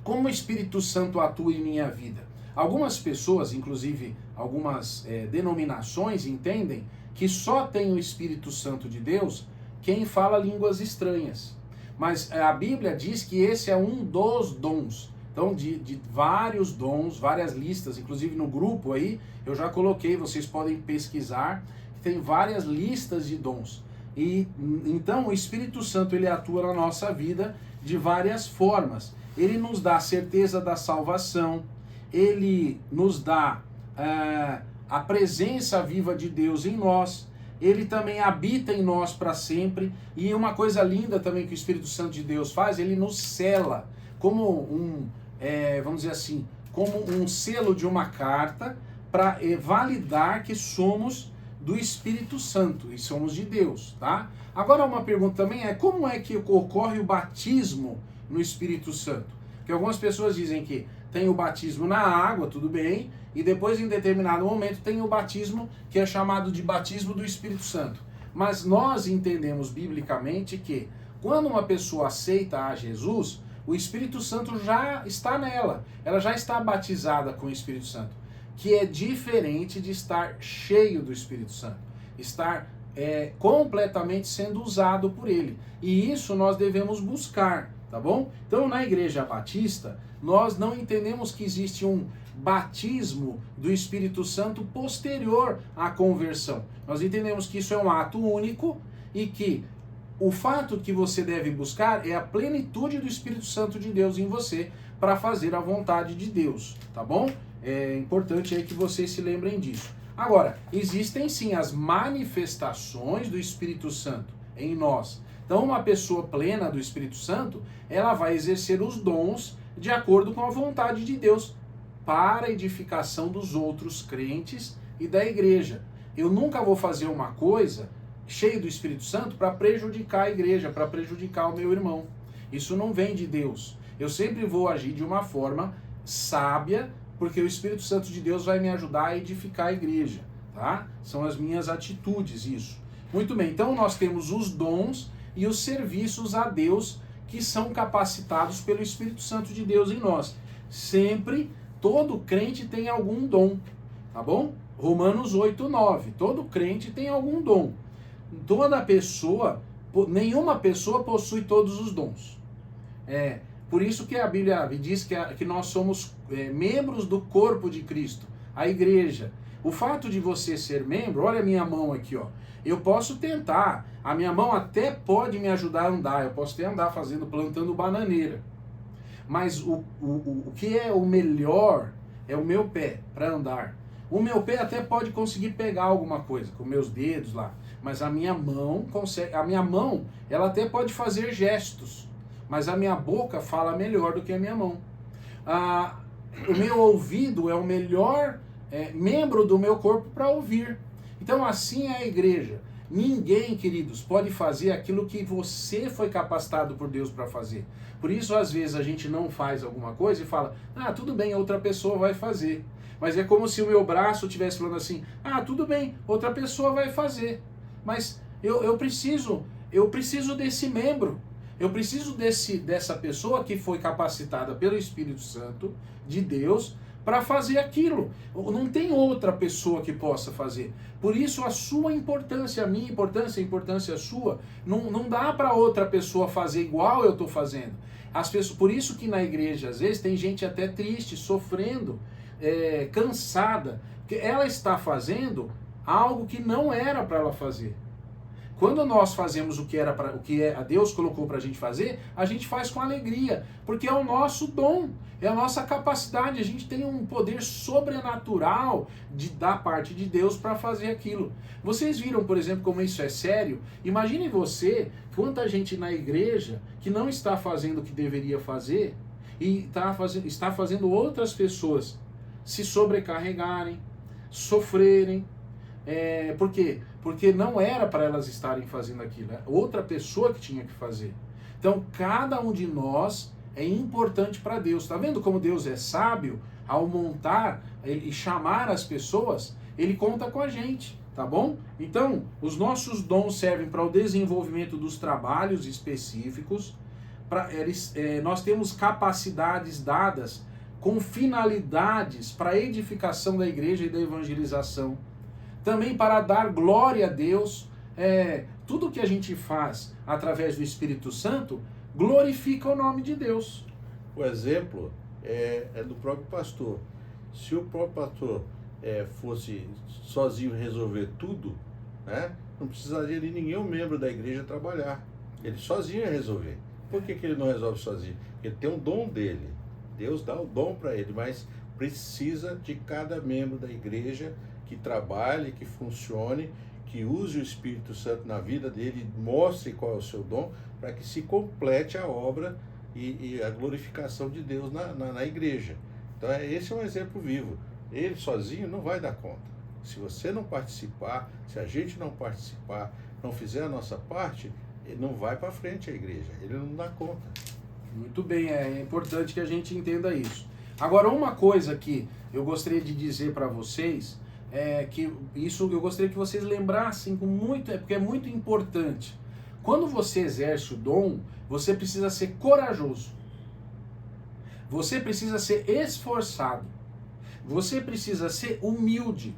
como o Espírito Santo atua em minha vida? Algumas pessoas, inclusive algumas denominações, entendem que só tem o Espírito Santo de Deus quem fala línguas estranhas. Mas a Bíblia diz que esse é um dos dons. Então, de vários dons, várias listas, inclusive no grupo aí, eu já coloquei, vocês podem pesquisar, tem várias listas de dons. E então o Espírito Santo ele atua na nossa vida de várias formas. Ele nos dá a certeza da salvação, ele nos dá a presença viva de Deus em nós, ele também habita em nós para sempre. E uma coisa linda também que o Espírito Santo de Deus faz, ele nos sela como vamos dizer assim, como um selo de uma carta para validar que somos do Espírito Santo e somos de Deus, tá? Agora uma pergunta também como é que ocorre o batismo no Espírito Santo? Porque algumas pessoas dizem que tem o batismo na água, tudo bem, e depois em determinado momento tem o batismo que é chamado de batismo do Espírito Santo. Mas nós entendemos biblicamente que quando uma pessoa aceita a Jesus, o Espírito Santo já está nela, ela já está batizada com o Espírito Santo, que é diferente de estar cheio do Espírito Santo, estar completamente sendo usado por ele. E isso nós devemos buscar, tá bom? Então na Igreja Batista, nós não entendemos que existe um batismo do Espírito Santo posterior à conversão. Nós entendemos que isso é um ato único e que o fato que você deve buscar é a plenitude do Espírito Santo de Deus em você para fazer a vontade de Deus, tá bom? É importante aí que vocês se lembrem disso. Agora, existem sim as manifestações do Espírito Santo em nós. Então, uma pessoa plena do Espírito Santo, ela vai exercer os dons de acordo com a vontade de Deus para a edificação dos outros crentes e da igreja. Eu nunca vou fazer uma coisa cheio do Espírito Santo para prejudicar a igreja, para prejudicar o meu irmão. Isso não vem de Deus. Eu sempre vou agir de uma forma sábia, porque o Espírito Santo de Deus vai me ajudar a edificar a igreja, tá? São as minhas atitudes, isso. Muito bem, então nós temos os dons e os serviços a Deus que são capacitados pelo Espírito Santo de Deus em nós. Sempre, todo crente tem algum dom, tá bom? Romanos 8:9, todo crente tem algum dom. Toda pessoa, nenhuma pessoa possui todos os dons. Por isso que a Bíblia diz que nós somos membros do corpo de Cristo, a igreja. O fato de você ser membro, olha a minha mão aqui, ó. Eu posso tentar, a minha mão até pode me ajudar a andar, eu posso até andar plantando bananeira. Mas o que é o melhor é o meu pé para andar. O meu pé até pode conseguir pegar alguma coisa com meus dedos lá, mas a minha mão consegue, ela até pode fazer gestos, mas a minha boca fala melhor do que a minha mão. O meu ouvido é o melhor membro do meu corpo para ouvir. Então assim é a igreja. Ninguém, queridos, pode fazer aquilo que você foi capacitado por Deus para fazer. Por isso, às vezes, a gente não faz alguma coisa e fala, tudo bem, outra pessoa vai fazer. Mas é como se o meu braço estivesse falando assim, tudo bem, outra pessoa vai fazer. Mas eu preciso desse membro. Eu preciso dessa pessoa que foi capacitada pelo Espírito Santo de Deus para fazer aquilo. Não tem outra pessoa que possa fazer. Por isso a sua importância, a minha importância, a importância sua, não dá para outra pessoa fazer igual eu estou fazendo. As pessoas, por isso que na igreja às vezes tem gente até triste, sofrendo, cansada, porque ela está fazendo algo que não era para ela fazer. Quando nós fazemos o que a Deus colocou para a gente faz com alegria, porque é o nosso dom, é a nossa capacidade, a gente tem um poder sobrenatural da parte de Deus para fazer aquilo. Vocês viram, por exemplo, como isso é sério? Imagine você, quanta gente na igreja que não está fazendo o que deveria fazer e está fazendo outras pessoas se sobrecarregarem, sofrerem. Por quê? Porque não era para elas estarem fazendo aquilo, outra pessoa que tinha que fazer. Então, cada um de nós é importante para Deus. Está vendo como Deus é sábio ao montar e chamar as pessoas? Ele conta com a gente, tá bom? Então, os nossos dons servem para o desenvolvimento dos trabalhos específicos. Nós temos capacidades dadas com finalidades para a edificação da igreja e da evangelização. Também para dar glória a Deus. Tudo que a gente faz através do Espírito Santo glorifica o nome de Deus. O exemplo é do próprio pastor. Se o próprio pastor fosse sozinho resolver tudo, né, não precisaria de nenhum membro da igreja trabalhar. Ele sozinho ia resolver. Por que ele não resolve sozinho? Porque ele tem um dom dele. Deus dá o dom para ele, mas precisa de cada membro da igreja que trabalhe, que funcione, que use o Espírito Santo na vida dele, mostre qual é o seu dom, para que se complete a obra e a glorificação de Deus na igreja. Então esse é um exemplo vivo. Ele sozinho não vai dar conta. Se você não participar, se a gente não participar, não fizer a nossa parte, ele não vai para frente a igreja, ele não dá conta. Muito bem, é importante que a gente entenda isso. Agora, uma coisa que eu gostaria de dizer para vocês, que isso eu gostaria que vocês lembrassem com muito, porque é muito importante. Quando você exerce o dom, você precisa ser corajoso. Você precisa ser esforçado. Você precisa ser humilde.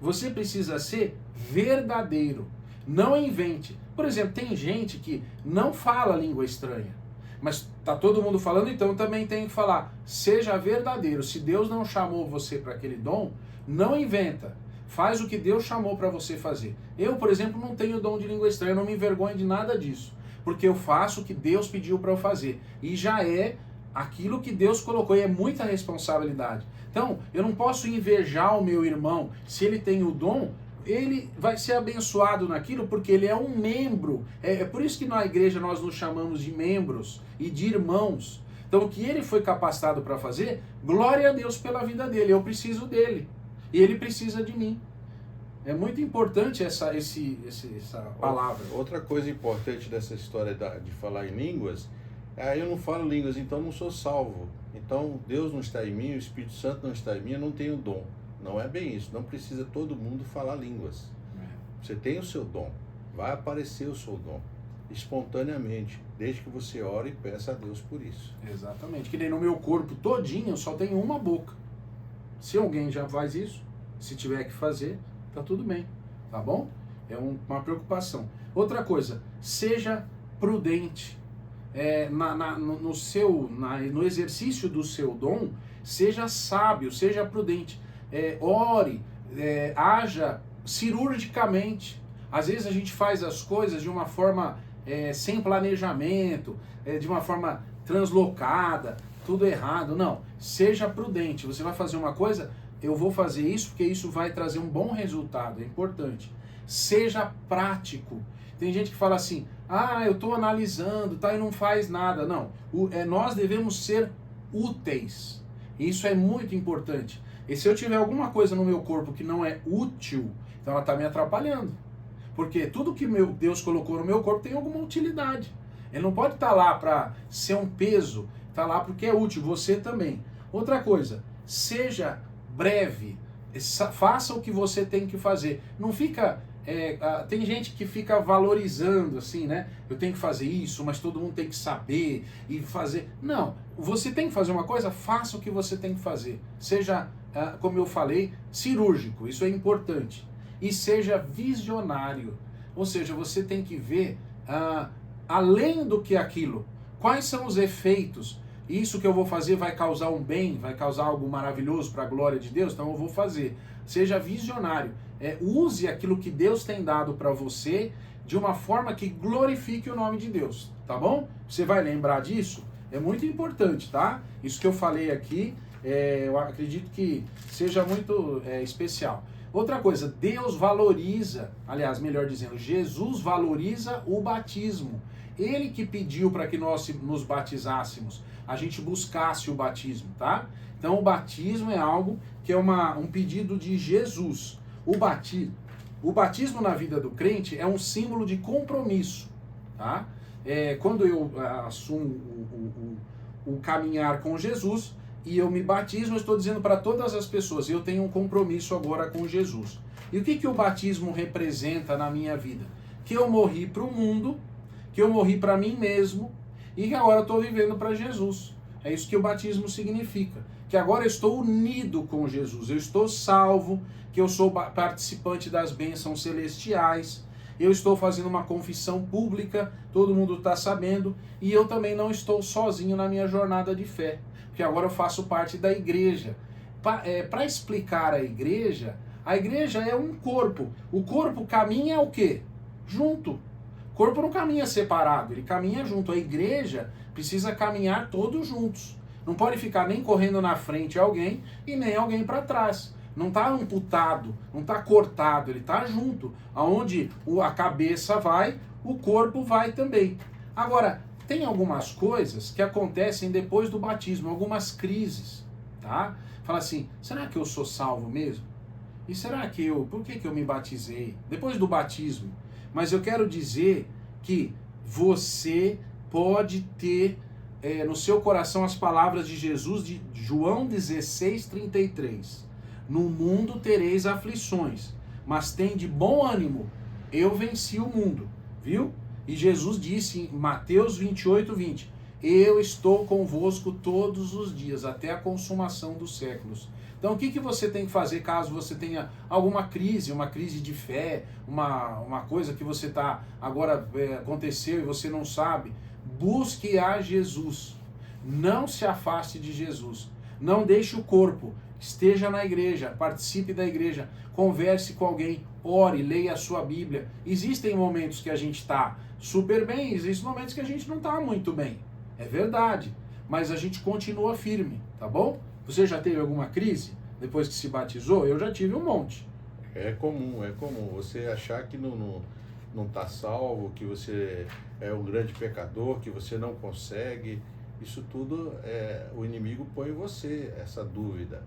Você precisa ser verdadeiro. Não invente. Por exemplo, tem gente que não fala língua estranha, mas tá todo mundo falando, então eu também tenho que falar. Seja verdadeiro. Se Deus não chamou você para aquele dom, não inventa. Faz o que Deus chamou para você fazer. Eu, por exemplo, não tenho dom de língua estranha, eu não me envergonho de nada disso. Porque eu faço o que Deus pediu para eu fazer. E já é aquilo que Deus colocou, e é muita responsabilidade. Então, eu não posso invejar o meu irmão. Se ele tem o dom, ele vai ser abençoado naquilo, porque ele é um membro. É por isso que na igreja nós nos chamamos de membros e de irmãos. Então, o que ele foi capacitado para fazer, glória a Deus pela vida dele. Eu preciso dele. E ele precisa de mim. É muito importante essa palavra. Outra coisa importante dessa história de falar em línguas, eu não falo línguas, então não sou salvo. Então Deus não está em mim, o Espírito Santo não está em mim, eu não tenho dom. Não é bem isso, não precisa todo mundo falar línguas. Você tem o seu dom, vai aparecer o seu dom, espontaneamente, desde que você ore e peça a Deus por isso. Exatamente, que nem no meu corpo todinho eu só tenho uma boca. Se alguém já faz isso, se tiver que fazer, tá tudo bem, tá bom? É uma preocupação. Outra coisa, seja prudente. No exercício do seu dom, seja sábio, seja prudente. Ore, haja cirurgicamente. Às vezes a gente faz as coisas de uma forma sem planejamento, de uma forma translocada, tudo errado. Não, seja prudente. Você vai fazer uma coisa, eu vou fazer isso porque isso vai trazer um bom resultado, é importante. Seja prático. Tem gente que fala assim, eu estou analisando, e não faz nada. Não, nós devemos ser úteis. Isso é muito importante. E se eu tiver alguma coisa no meu corpo que não é útil, então ela está me atrapalhando. Porque tudo que Deus colocou no meu corpo tem alguma utilidade. Ele não pode estar lá para ser um peso, está lá porque é útil, você também. Outra coisa, seja breve, faça o que você tem que fazer. Não fica tem gente que fica valorizando assim, né? Eu tenho que fazer isso, mas todo mundo tem que saber e fazer. Não, você tem que fazer uma coisa, faça o que você tem que fazer. Seja, como eu falei, cirúrgico, isso é importante. E seja visionário. Ou seja, você tem que ver além do que aquilo. Quais são os efeitos? Isso que eu vou fazer vai causar um bem, vai causar algo maravilhoso para a glória de Deus, então eu vou fazer. Seja visionário. Use aquilo que Deus tem dado para você de uma forma que glorifique o nome de Deus, tá bom? Você vai lembrar disso? É muito importante, tá? Isso que eu falei aqui, eu acredito que seja muito especial. Outra coisa, Deus valoriza, aliás, melhor dizendo, Jesus valoriza o batismo. Ele que pediu para que nós nos batizássemos, a gente buscasse o batismo, tá? Então o batismo é algo que é um pedido de Jesus. O batismo na vida do crente é um símbolo de compromisso, tá? Quando eu assumo o caminhar com Jesus e eu me batismo, eu estou dizendo para todas as pessoas, eu tenho um compromisso agora com Jesus. E o que o batismo representa na minha vida? Que eu morri para o mundo, que eu morri para mim mesmo e que agora eu estou vivendo para Jesus. É isso que o batismo significa. Que agora eu estou unido com Jesus, eu estou salvo, que eu sou participante das bênçãos celestiais, eu estou fazendo uma confissão pública, todo mundo está sabendo, e eu também não estou sozinho na minha jornada de fé, porque agora eu faço parte da igreja. Para explicar a igreja é um corpo. O corpo caminha o quê? Junto. O corpo não caminha separado, ele caminha junto. A igreja precisa caminhar todos juntos. Não pode ficar nem correndo na frente alguém e nem alguém para trás. Não está amputado, não está cortado, ele está junto. Aonde a cabeça vai, o corpo vai também. Agora, tem algumas coisas que acontecem depois do batismo, algumas crises, tá? Fala assim, será que eu sou salvo mesmo? E será que por que eu me batizei? Depois do batismo. Mas eu quero dizer que você pode ter no seu coração as palavras de Jesus de João 16:33. No mundo tereis aflições, mas tem de bom ânimo, eu venci o mundo, viu? E Jesus disse em Mateus 28:20, eu estou convosco todos os dias, até a consumação dos séculos. Então o que você tem que fazer caso você tenha alguma crise, uma crise de fé, uma coisa que você está agora aconteceu e você não sabe? Busque a Jesus, não se afaste de Jesus, não deixe o corpo, esteja na igreja, participe da igreja, converse com alguém, ore, leia a sua Bíblia. Existem momentos que a gente está super bem, existem momentos que a gente não está muito bem, é verdade, mas a gente continua firme, tá bom? Você já teve alguma crise depois que se batizou? Eu já tive um monte. É comum você achar que não está salvo, que você é um grande pecador, que você não consegue. Isso tudo o inimigo põe em você, essa dúvida.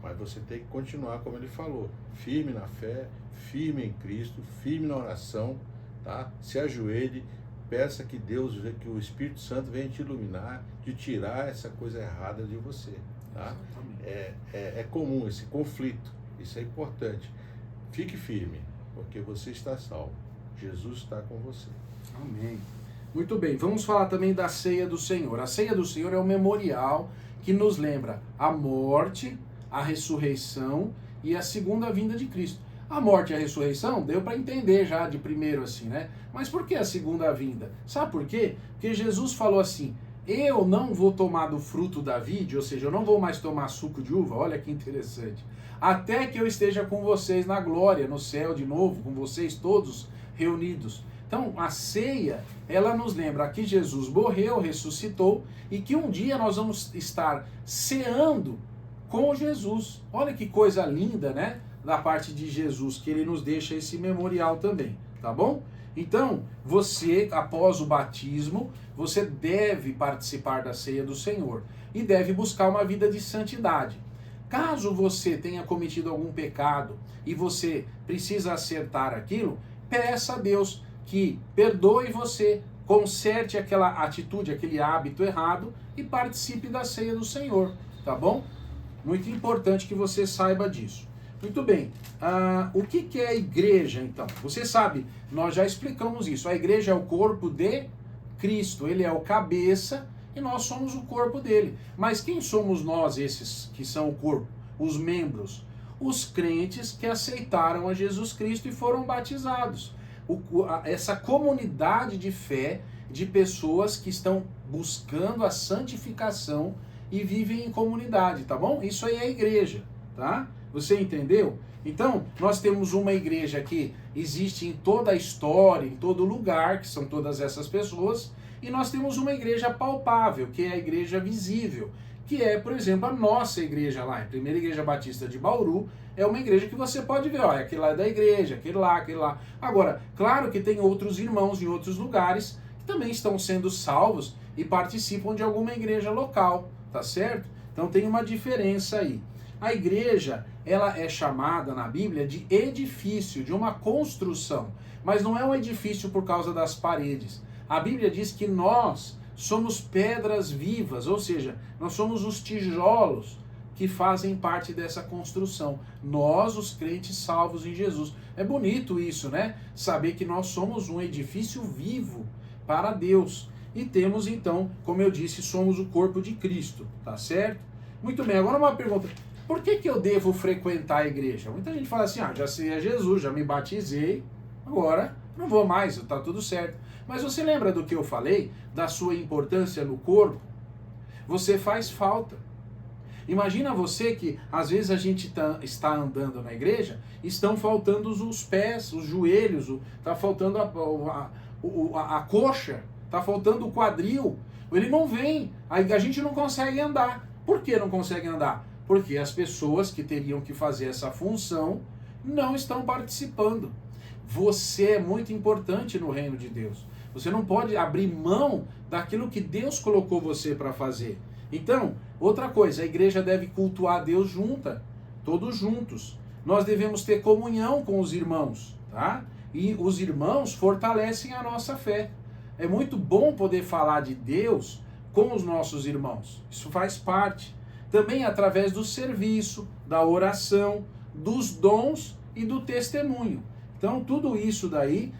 Mas você tem que continuar, como ele falou, firme na fé, firme em Cristo, firme na oração, tá? Se ajoelhe, peça que Deus, que o Espírito Santo venha te iluminar, de tirar essa coisa errada de você, tá? É comum esse conflito, isso é importante. Fique firme, porque você está salvo. Jesus está com você. Amém. Muito bem, vamos falar também da ceia do Senhor. A ceia do Senhor é um memorial que nos lembra a morte, a ressurreição e a segunda vinda de Cristo. A morte e a ressurreição deu para entender já de primeiro assim, né? Mas por que a segunda vinda? Sabe por quê? Porque Jesus falou assim, eu não vou tomar do fruto da vide, ou seja, eu não vou mais tomar suco de uva, olha que interessante, até que eu esteja com vocês na glória, no céu de novo, com vocês todos reunidos. Então, a ceia, ela nos lembra que Jesus morreu, ressuscitou e que um dia nós vamos estar ceando com Jesus. Olha que coisa linda, né? Da parte de Jesus, que ele nos deixa esse memorial também, tá bom? Então, você, após o batismo, você deve participar da ceia do Senhor e deve buscar uma vida de santidade. Caso você tenha cometido algum pecado e você precisa acertar aquilo, peça a Deus que perdoe você, conserte aquela atitude, aquele hábito errado e participe da ceia do Senhor, tá bom? Muito importante que você saiba disso. Muito bem. O que é a igreja, então? Você sabe, nós já explicamos isso. A igreja é o corpo de Cristo. Ele é o cabeça e nós somos o corpo dele. Mas quem somos nós, esses que são o corpo? Os membros. Os crentes que aceitaram a Jesus Cristo e foram batizados. Essa comunidade de fé de pessoas que estão buscando a santificação e vivem em comunidade, tá bom? Isso aí é a igreja, tá? Você entendeu? Então, nós temos uma igreja que existe em toda a história, em todo lugar, que são todas essas pessoas, e nós temos uma igreja palpável, que é a igreja visível, que é, por exemplo, a nossa igreja lá, a Primeira Igreja Batista de Bauru, é uma igreja que você pode ver, ó, aquele lá é da igreja, aquele lá, aquele lá. Agora, claro que tem outros irmãos em outros lugares que também estão sendo salvos e participam de alguma igreja local, tá certo? Então tem uma diferença aí. A igreja, ela é chamada na Bíblia de edifício, de uma construção, mas não é um edifício por causa das paredes. A Bíblia diz que nós somos pedras vivas, ou seja, nós somos os tijolos que fazem parte dessa construção. Nós, os crentes salvos em Jesus. É bonito isso, né? Saber que nós somos um edifício vivo para Deus. E temos então, como eu disse, somos o corpo de Cristo, tá certo? Muito bem, agora uma pergunta. Por que eu devo frequentar a igreja? Muita gente fala assim, já sei a Jesus, já me batizei, agora não vou mais, tá tudo certo. Mas você lembra do que eu falei, da sua importância no corpo? Você faz falta. Imagina você que às vezes a gente está andando na igreja, estão faltando os pés, os joelhos, está faltando a coxa, está faltando o quadril. Ele não vem, a gente não consegue andar. Por que não consegue andar? Porque as pessoas que teriam que fazer essa função não estão participando. Você é muito importante no reino de Deus. Você não pode abrir mão daquilo que Deus colocou você para fazer. Então, outra coisa, a igreja deve cultuar a Deus junta, todos juntos. Nós devemos ter comunhão com os irmãos, tá? E os irmãos fortalecem a nossa fé. É muito bom poder falar de Deus com os nossos irmãos. Isso faz parte. Também através do serviço, da oração, dos dons e do testemunho. Então, tudo isso daí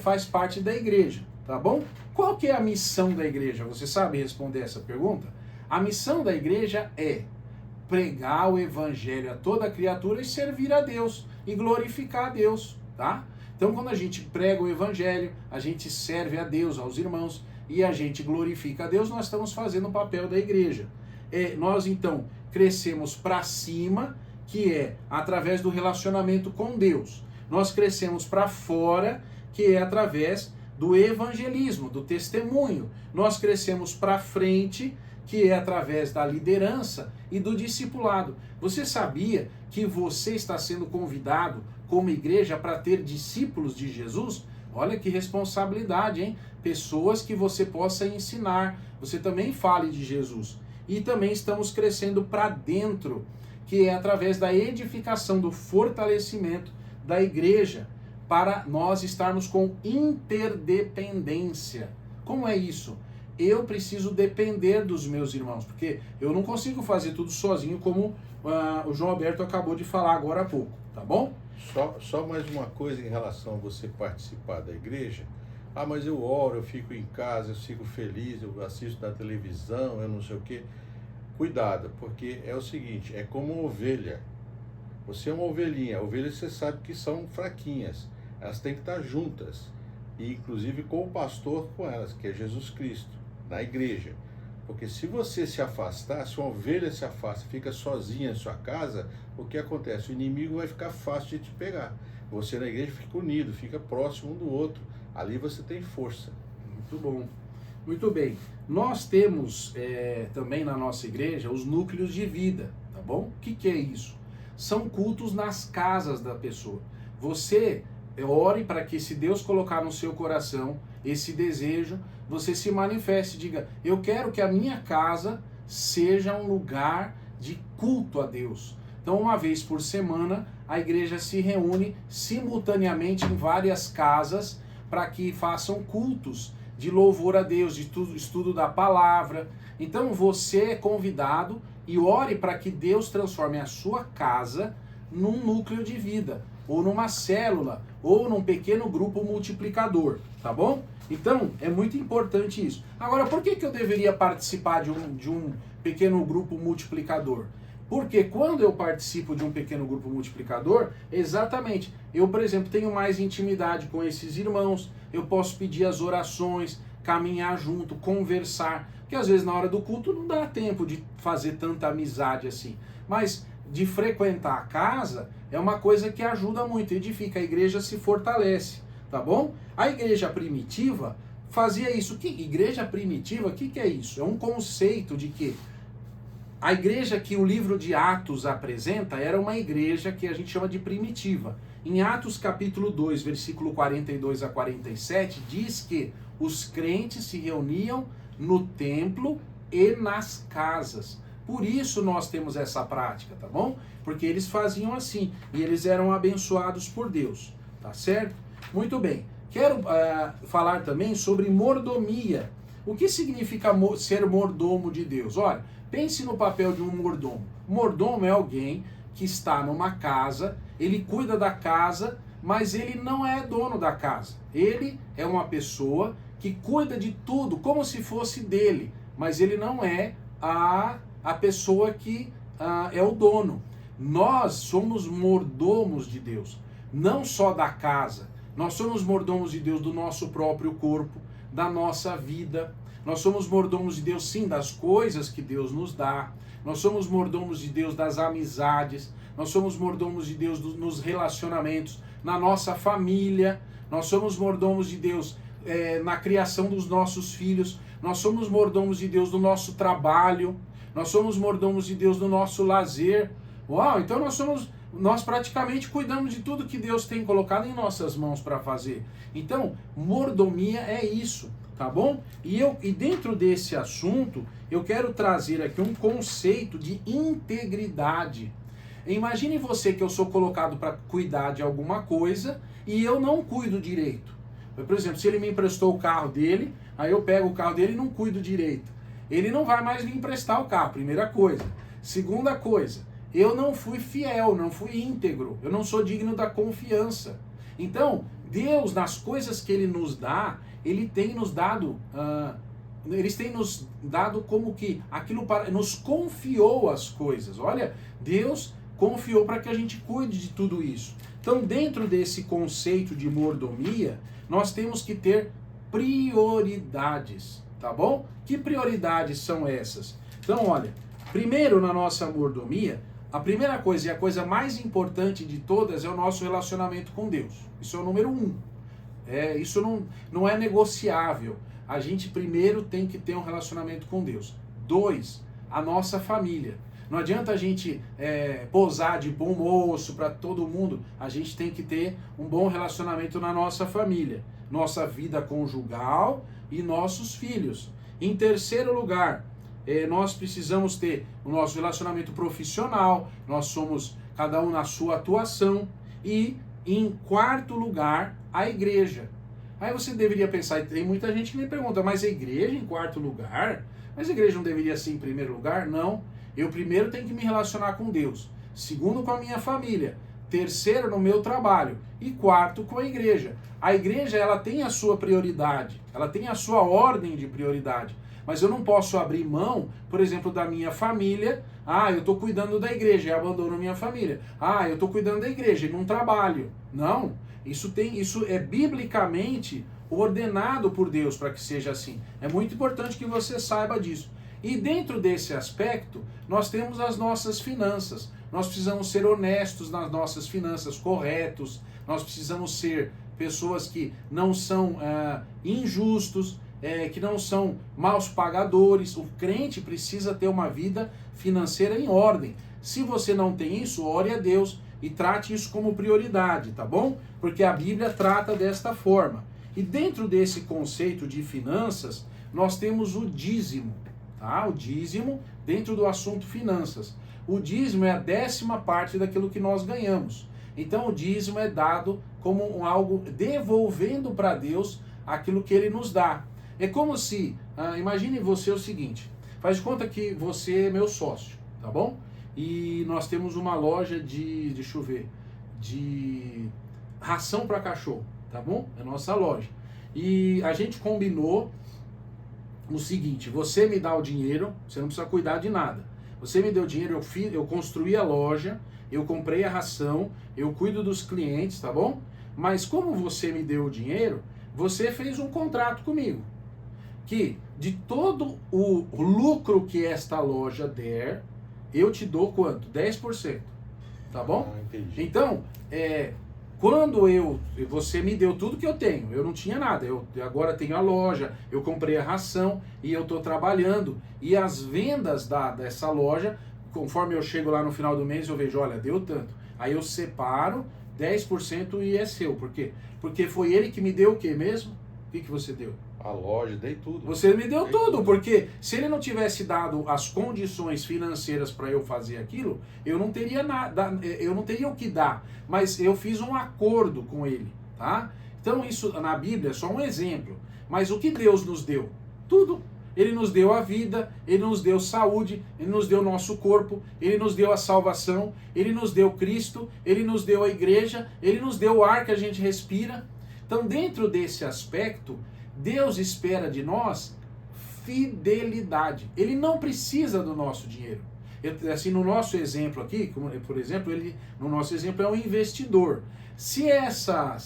faz parte da igreja, tá bom? Qual que é a missão da igreja? Você sabe responder essa pergunta? A missão da igreja é pregar o evangelho a toda criatura e servir a Deus e glorificar a Deus, tá? Então, quando a gente prega o evangelho, a gente serve a Deus, aos irmãos, e a gente glorifica a Deus, nós estamos fazendo o papel da igreja. Nós, então, crescemos para cima, que é através do relacionamento com Deus. Nós crescemos para fora, que é através do evangelismo, do testemunho. Nós crescemos para frente, que é através da liderança e do discipulado. Você sabia que você está sendo convidado como igreja para ter discípulos de Jesus? Olha que responsabilidade, hein? Pessoas que você possa ensinar. Você também fale de Jesus. E também estamos crescendo para dentro, que é através da edificação, do fortalecimento da igreja, para nós estarmos com interdependência. Como é isso? Eu preciso depender dos meus irmãos, porque eu não consigo fazer tudo sozinho, como o João Alberto acabou de falar agora há pouco, tá bom? Só mais uma coisa em relação a você participar da igreja. Mas eu oro, eu fico em casa, eu fico feliz, eu assisto na televisão, eu não sei o quê. Cuidado, porque é o seguinte, é como uma ovelha. Você é uma ovelhinha. Ovelhas você sabe que são fraquinhas. Elas têm que estar juntas. E inclusive com o pastor com elas, que é Jesus Cristo, na igreja. Porque se você se afastar, se uma ovelha se afasta, fica sozinha em sua casa, o que acontece? O inimigo vai ficar fácil de te pegar. Você na igreja fica unido, fica próximo um do outro. Ali você tem força. Muito bom. Muito bem. Nós temos também na nossa igreja os núcleos de vida, tá bom? O que é isso? São cultos nas casas da pessoa. Você ore para que, se Deus colocar no seu coração esse desejo, você se manifeste, diga, eu quero que a minha casa seja um lugar de culto a Deus. Então, uma vez por semana, a igreja se reúne simultaneamente em várias casas para que façam cultos de louvor a Deus, de estudo da palavra. Então, você é convidado e ore para que Deus transforme a sua casa num núcleo de vida, ou numa célula, ou num pequeno grupo multiplicador, tá bom? Então, é muito importante isso. Agora, por que eu deveria participar de um pequeno grupo multiplicador? Porque quando eu participo de um pequeno grupo multiplicador, exatamente, eu, por exemplo, tenho mais intimidade com esses irmãos, eu posso pedir as orações, caminhar junto, conversar, porque às vezes na hora do culto não dá tempo de fazer tanta amizade assim, mas de frequentar a casa é uma coisa que ajuda muito, edifica, a igreja se fortalece, tá bom? A igreja primitiva fazia isso. Igreja primitiva, o que é isso? É um conceito de que a igreja que o livro de Atos apresenta era uma igreja que a gente chama de primitiva. Em Atos capítulo 2, versículo 42 a 47, diz que os crentes se reuniam no templo e nas casas. Por isso nós temos essa prática, tá bom? Porque eles faziam assim, e eles eram abençoados por Deus, tá certo? Muito bem. Quero falar também sobre mordomia. O que significa ser mordomo de Deus? Olha, pense no papel de um mordomo. Mordomo é alguém que está numa casa, ele cuida da casa, mas ele não é dono da casa. Ele é uma pessoa que cuida de tudo como se fosse dele, mas ele não é a pessoa que é o dono. Nós somos mordomos de Deus, não só da casa. Nós somos mordomos de Deus do nosso próprio corpo, da nossa vida. Nós somos mordomos de Deus, sim, das coisas que Deus nos dá. Nós somos mordomos de Deus das amizades. Nós somos mordomos de Deus nos relacionamentos, na nossa família. Nós somos mordomos de Deus na criação dos nossos filhos. Nós somos mordomos de Deus do nosso trabalho. Nós somos mordomos de Deus do nosso lazer. Uau, então nós praticamente cuidamos de tudo que Deus tem colocado em nossas mãos para fazer. Então, mordomia é isso, tá bom? E dentro desse assunto, eu quero trazer aqui um conceito de integridade. Imagine você que eu sou colocado para cuidar de alguma coisa e eu não cuido direito. Por exemplo, se ele me emprestou o carro dele, aí eu pego o carro dele e não cuido direito. Ele não vai mais me emprestar o carro, primeira coisa. Segunda coisa, eu não fui fiel, não fui íntegro, eu não sou digno da confiança. Então, Deus, nas coisas que Ele nos dá, Ele tem nos dado, eles têm nos dado como que aquilo nos confiou as coisas. Olha, Deus confiou para que a gente cuide de tudo isso. Então, dentro desse conceito de mordomia, nós temos que ter prioridades, tá bom? Que prioridades são essas? Então, olha, primeiro na nossa mordomia, a primeira coisa e a coisa mais importante de todas é o nosso relacionamento com Deus. Isso é o número 1. Isso não é negociável. A gente primeiro tem que ter um relacionamento com Deus. 2, a nossa família. Não adianta a gente posar de bom moço para todo mundo. A gente tem que ter um bom relacionamento na nossa família, nossa vida conjugal e nossos filhos. Em terceiro lugar, nós precisamos ter o nosso relacionamento profissional, nós somos cada um na sua atuação. E em quarto lugar, a igreja. Aí você deveria pensar, tem muita gente que me pergunta, mas a igreja em quarto lugar? Mas a igreja não deveria ser em primeiro lugar? Não. Eu primeiro tenho que me relacionar com Deus, segundo com a minha família, terceiro no meu trabalho e quarto com a igreja. A igreja, ela tem a sua prioridade, ela tem a sua ordem de prioridade, mas eu não posso abrir mão, por exemplo, da minha família. Eu estou cuidando da igreja e abandono minha família. Eu estou cuidando da igreja e não trabalho. Não, isso é biblicamente ordenado por Deus para que seja assim. É muito importante que você saiba disso. E dentro desse aspecto, nós temos as nossas finanças. Nós precisamos ser honestos nas nossas finanças, corretos. Nós precisamos ser pessoas que não são injustos, que não são maus pagadores. O crente precisa ter uma vida financeira em ordem. Se você não tem isso, ore a Deus e trate isso como prioridade, tá bom? Porque a Bíblia trata desta forma. E dentro desse conceito de finanças, nós temos o dízimo. Tá? O dízimo dentro do assunto finanças. O dízimo é a 10ª parte daquilo que nós ganhamos. Então o dízimo é dado como algo devolvendo para Deus aquilo que Ele nos dá. É como se, imagine você o seguinte, faz de conta que você é meu sócio, tá bom? e nós temos uma loja de, deixa eu ver, de ração para cachorro, tá bom? É a nossa loja. E a gente combinou o seguinte: você me dá o dinheiro, você não precisa cuidar de nada. Você me deu o dinheiro, eu construí a loja, eu comprei a ração, eu cuido dos clientes, tá bom? Mas como você me deu o dinheiro, você fez um contrato comigo, que de todo o lucro que esta loja der, eu te dou quanto? 10%, tá bom? Entendi. Então, quando você me deu tudo que eu tenho, eu não tinha nada, eu agora tenho a loja, eu comprei a ração e eu estou trabalhando, e as vendas dessa loja, conforme eu chego lá no final do mês, eu vejo, olha, deu tanto, aí eu separo 10% e é seu. Por quê? Porque foi ele que me deu o quê mesmo? O que você deu? A loja, dei tudo. Você me deu tudo, porque se ele não tivesse dado as condições financeiras para eu fazer aquilo, eu não teria nada, eu não teria o que dar, mas eu fiz um acordo com ele, tá? Então isso na Bíblia é só um exemplo, mas o que Deus nos deu? Tudo. Ele nos deu a vida, Ele nos deu saúde, Ele nos deu o nosso corpo, Ele nos deu a salvação, Ele nos deu Cristo, Ele nos deu a igreja, Ele nos deu o ar que a gente respira. Então, dentro desse aspecto, Deus espera de nós fidelidade. Ele não precisa do nosso dinheiro. Assim, no nosso exemplo aqui, por exemplo, ele, no nosso exemplo, é um investidor. Se essa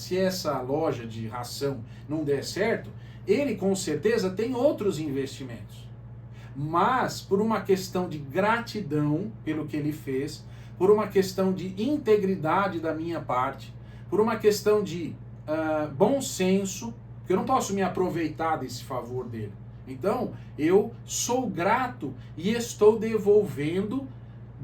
loja de ração não der certo, ele com certeza tem outros investimentos. Mas, por uma questão de gratidão pelo que ele fez, por uma questão de integridade da minha parte, por uma questão de bom senso, porque eu não posso me aproveitar desse favor dele. Então, eu sou grato e estou devolvendo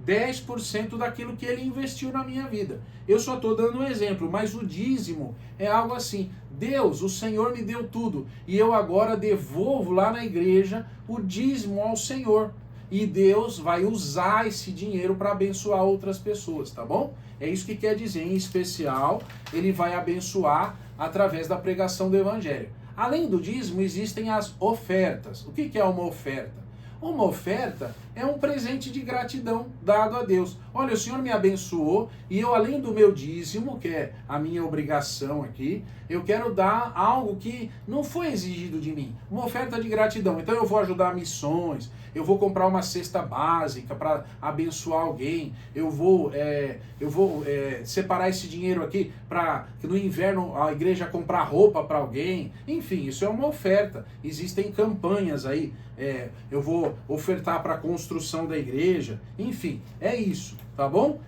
10% daquilo que ele investiu na minha vida. Eu só estou dando um exemplo, mas o dízimo é algo assim. Deus, o Senhor me deu tudo e eu agora devolvo lá na igreja o dízimo ao Senhor. E Deus vai usar esse dinheiro para abençoar outras pessoas, tá bom? É isso que quer dizer. Em especial, ele vai abençoar através da pregação do Evangelho. Além do dízimo, existem as ofertas. O que é uma oferta? Uma oferta é um presente de gratidão dado a Deus. Olha, o Senhor me abençoou e eu, além do meu dízimo, que é a minha obrigação aqui, eu quero dar algo que não foi exigido de mim. Uma oferta de gratidão. Então eu vou ajudar missões, eu vou comprar uma cesta básica para abençoar alguém, eu vou separar esse dinheiro aqui para que no inverno a igreja comprar roupa para alguém. Enfim, isso é uma oferta. Existem campanhas aí. Eu vou ofertar para a construção da igreja. Enfim, é isso, tá bom?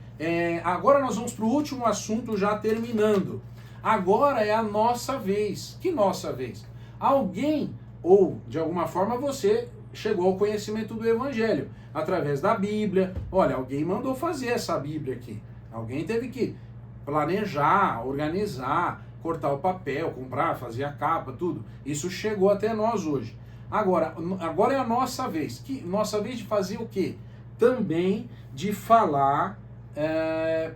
Agora nós vamos para o último assunto, já terminando. Agora é a nossa vez. Que nossa vez? Alguém, ou de alguma forma você chegou ao conhecimento do Evangelho através da Bíblia. Olha, alguém mandou fazer essa Bíblia aqui. Alguém teve que planejar, organizar, cortar o papel, comprar, fazer a capa, tudo. Isso chegou até nós hoje. Agora é a nossa vez. Nossa vez de fazer o quê? Também de falar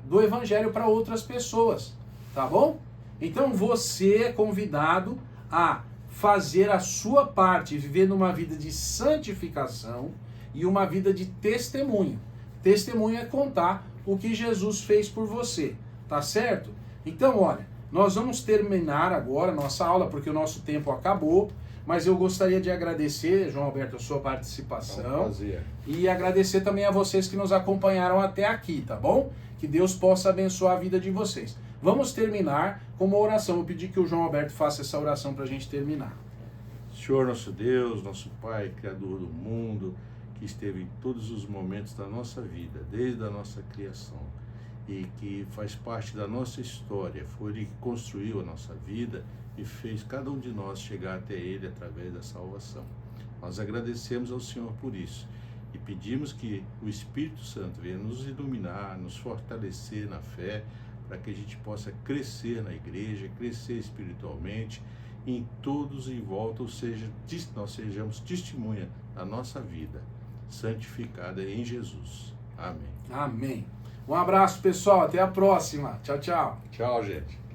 do Evangelho para outras pessoas. Tá bom? Então você é convidado a fazer a sua parte, viver numa vida de santificação e uma vida de testemunho. Testemunho é contar o que Jesus fez por você, tá certo? Então, olha, nós vamos terminar agora a nossa aula, porque o nosso tempo acabou, mas eu gostaria de agradecer, João Alberto, a sua participação. É um prazer. E agradecer também a vocês que nos acompanharam até aqui, tá bom? Que Deus possa abençoar a vida de vocês. Vamos terminar com uma oração. Vou pedir que o João Alberto faça essa oração para a gente terminar. Senhor nosso Deus, nosso Pai, Criador do mundo, que esteve em todos os momentos da nossa vida, desde a nossa criação, e que faz parte da nossa história, foi Ele que construiu a nossa vida e fez cada um de nós chegar até Ele através da salvação. Nós agradecemos ao Senhor por isso e pedimos que o Espírito Santo venha nos iluminar, nos fortalecer na fé, para que a gente possa crescer na igreja, crescer espiritualmente, em todos em volta, ou seja, nós sejamos testemunha da nossa vida, santificada em Jesus. Amém. Amém. Um abraço, pessoal. Até a próxima. Tchau, tchau. Tchau, gente.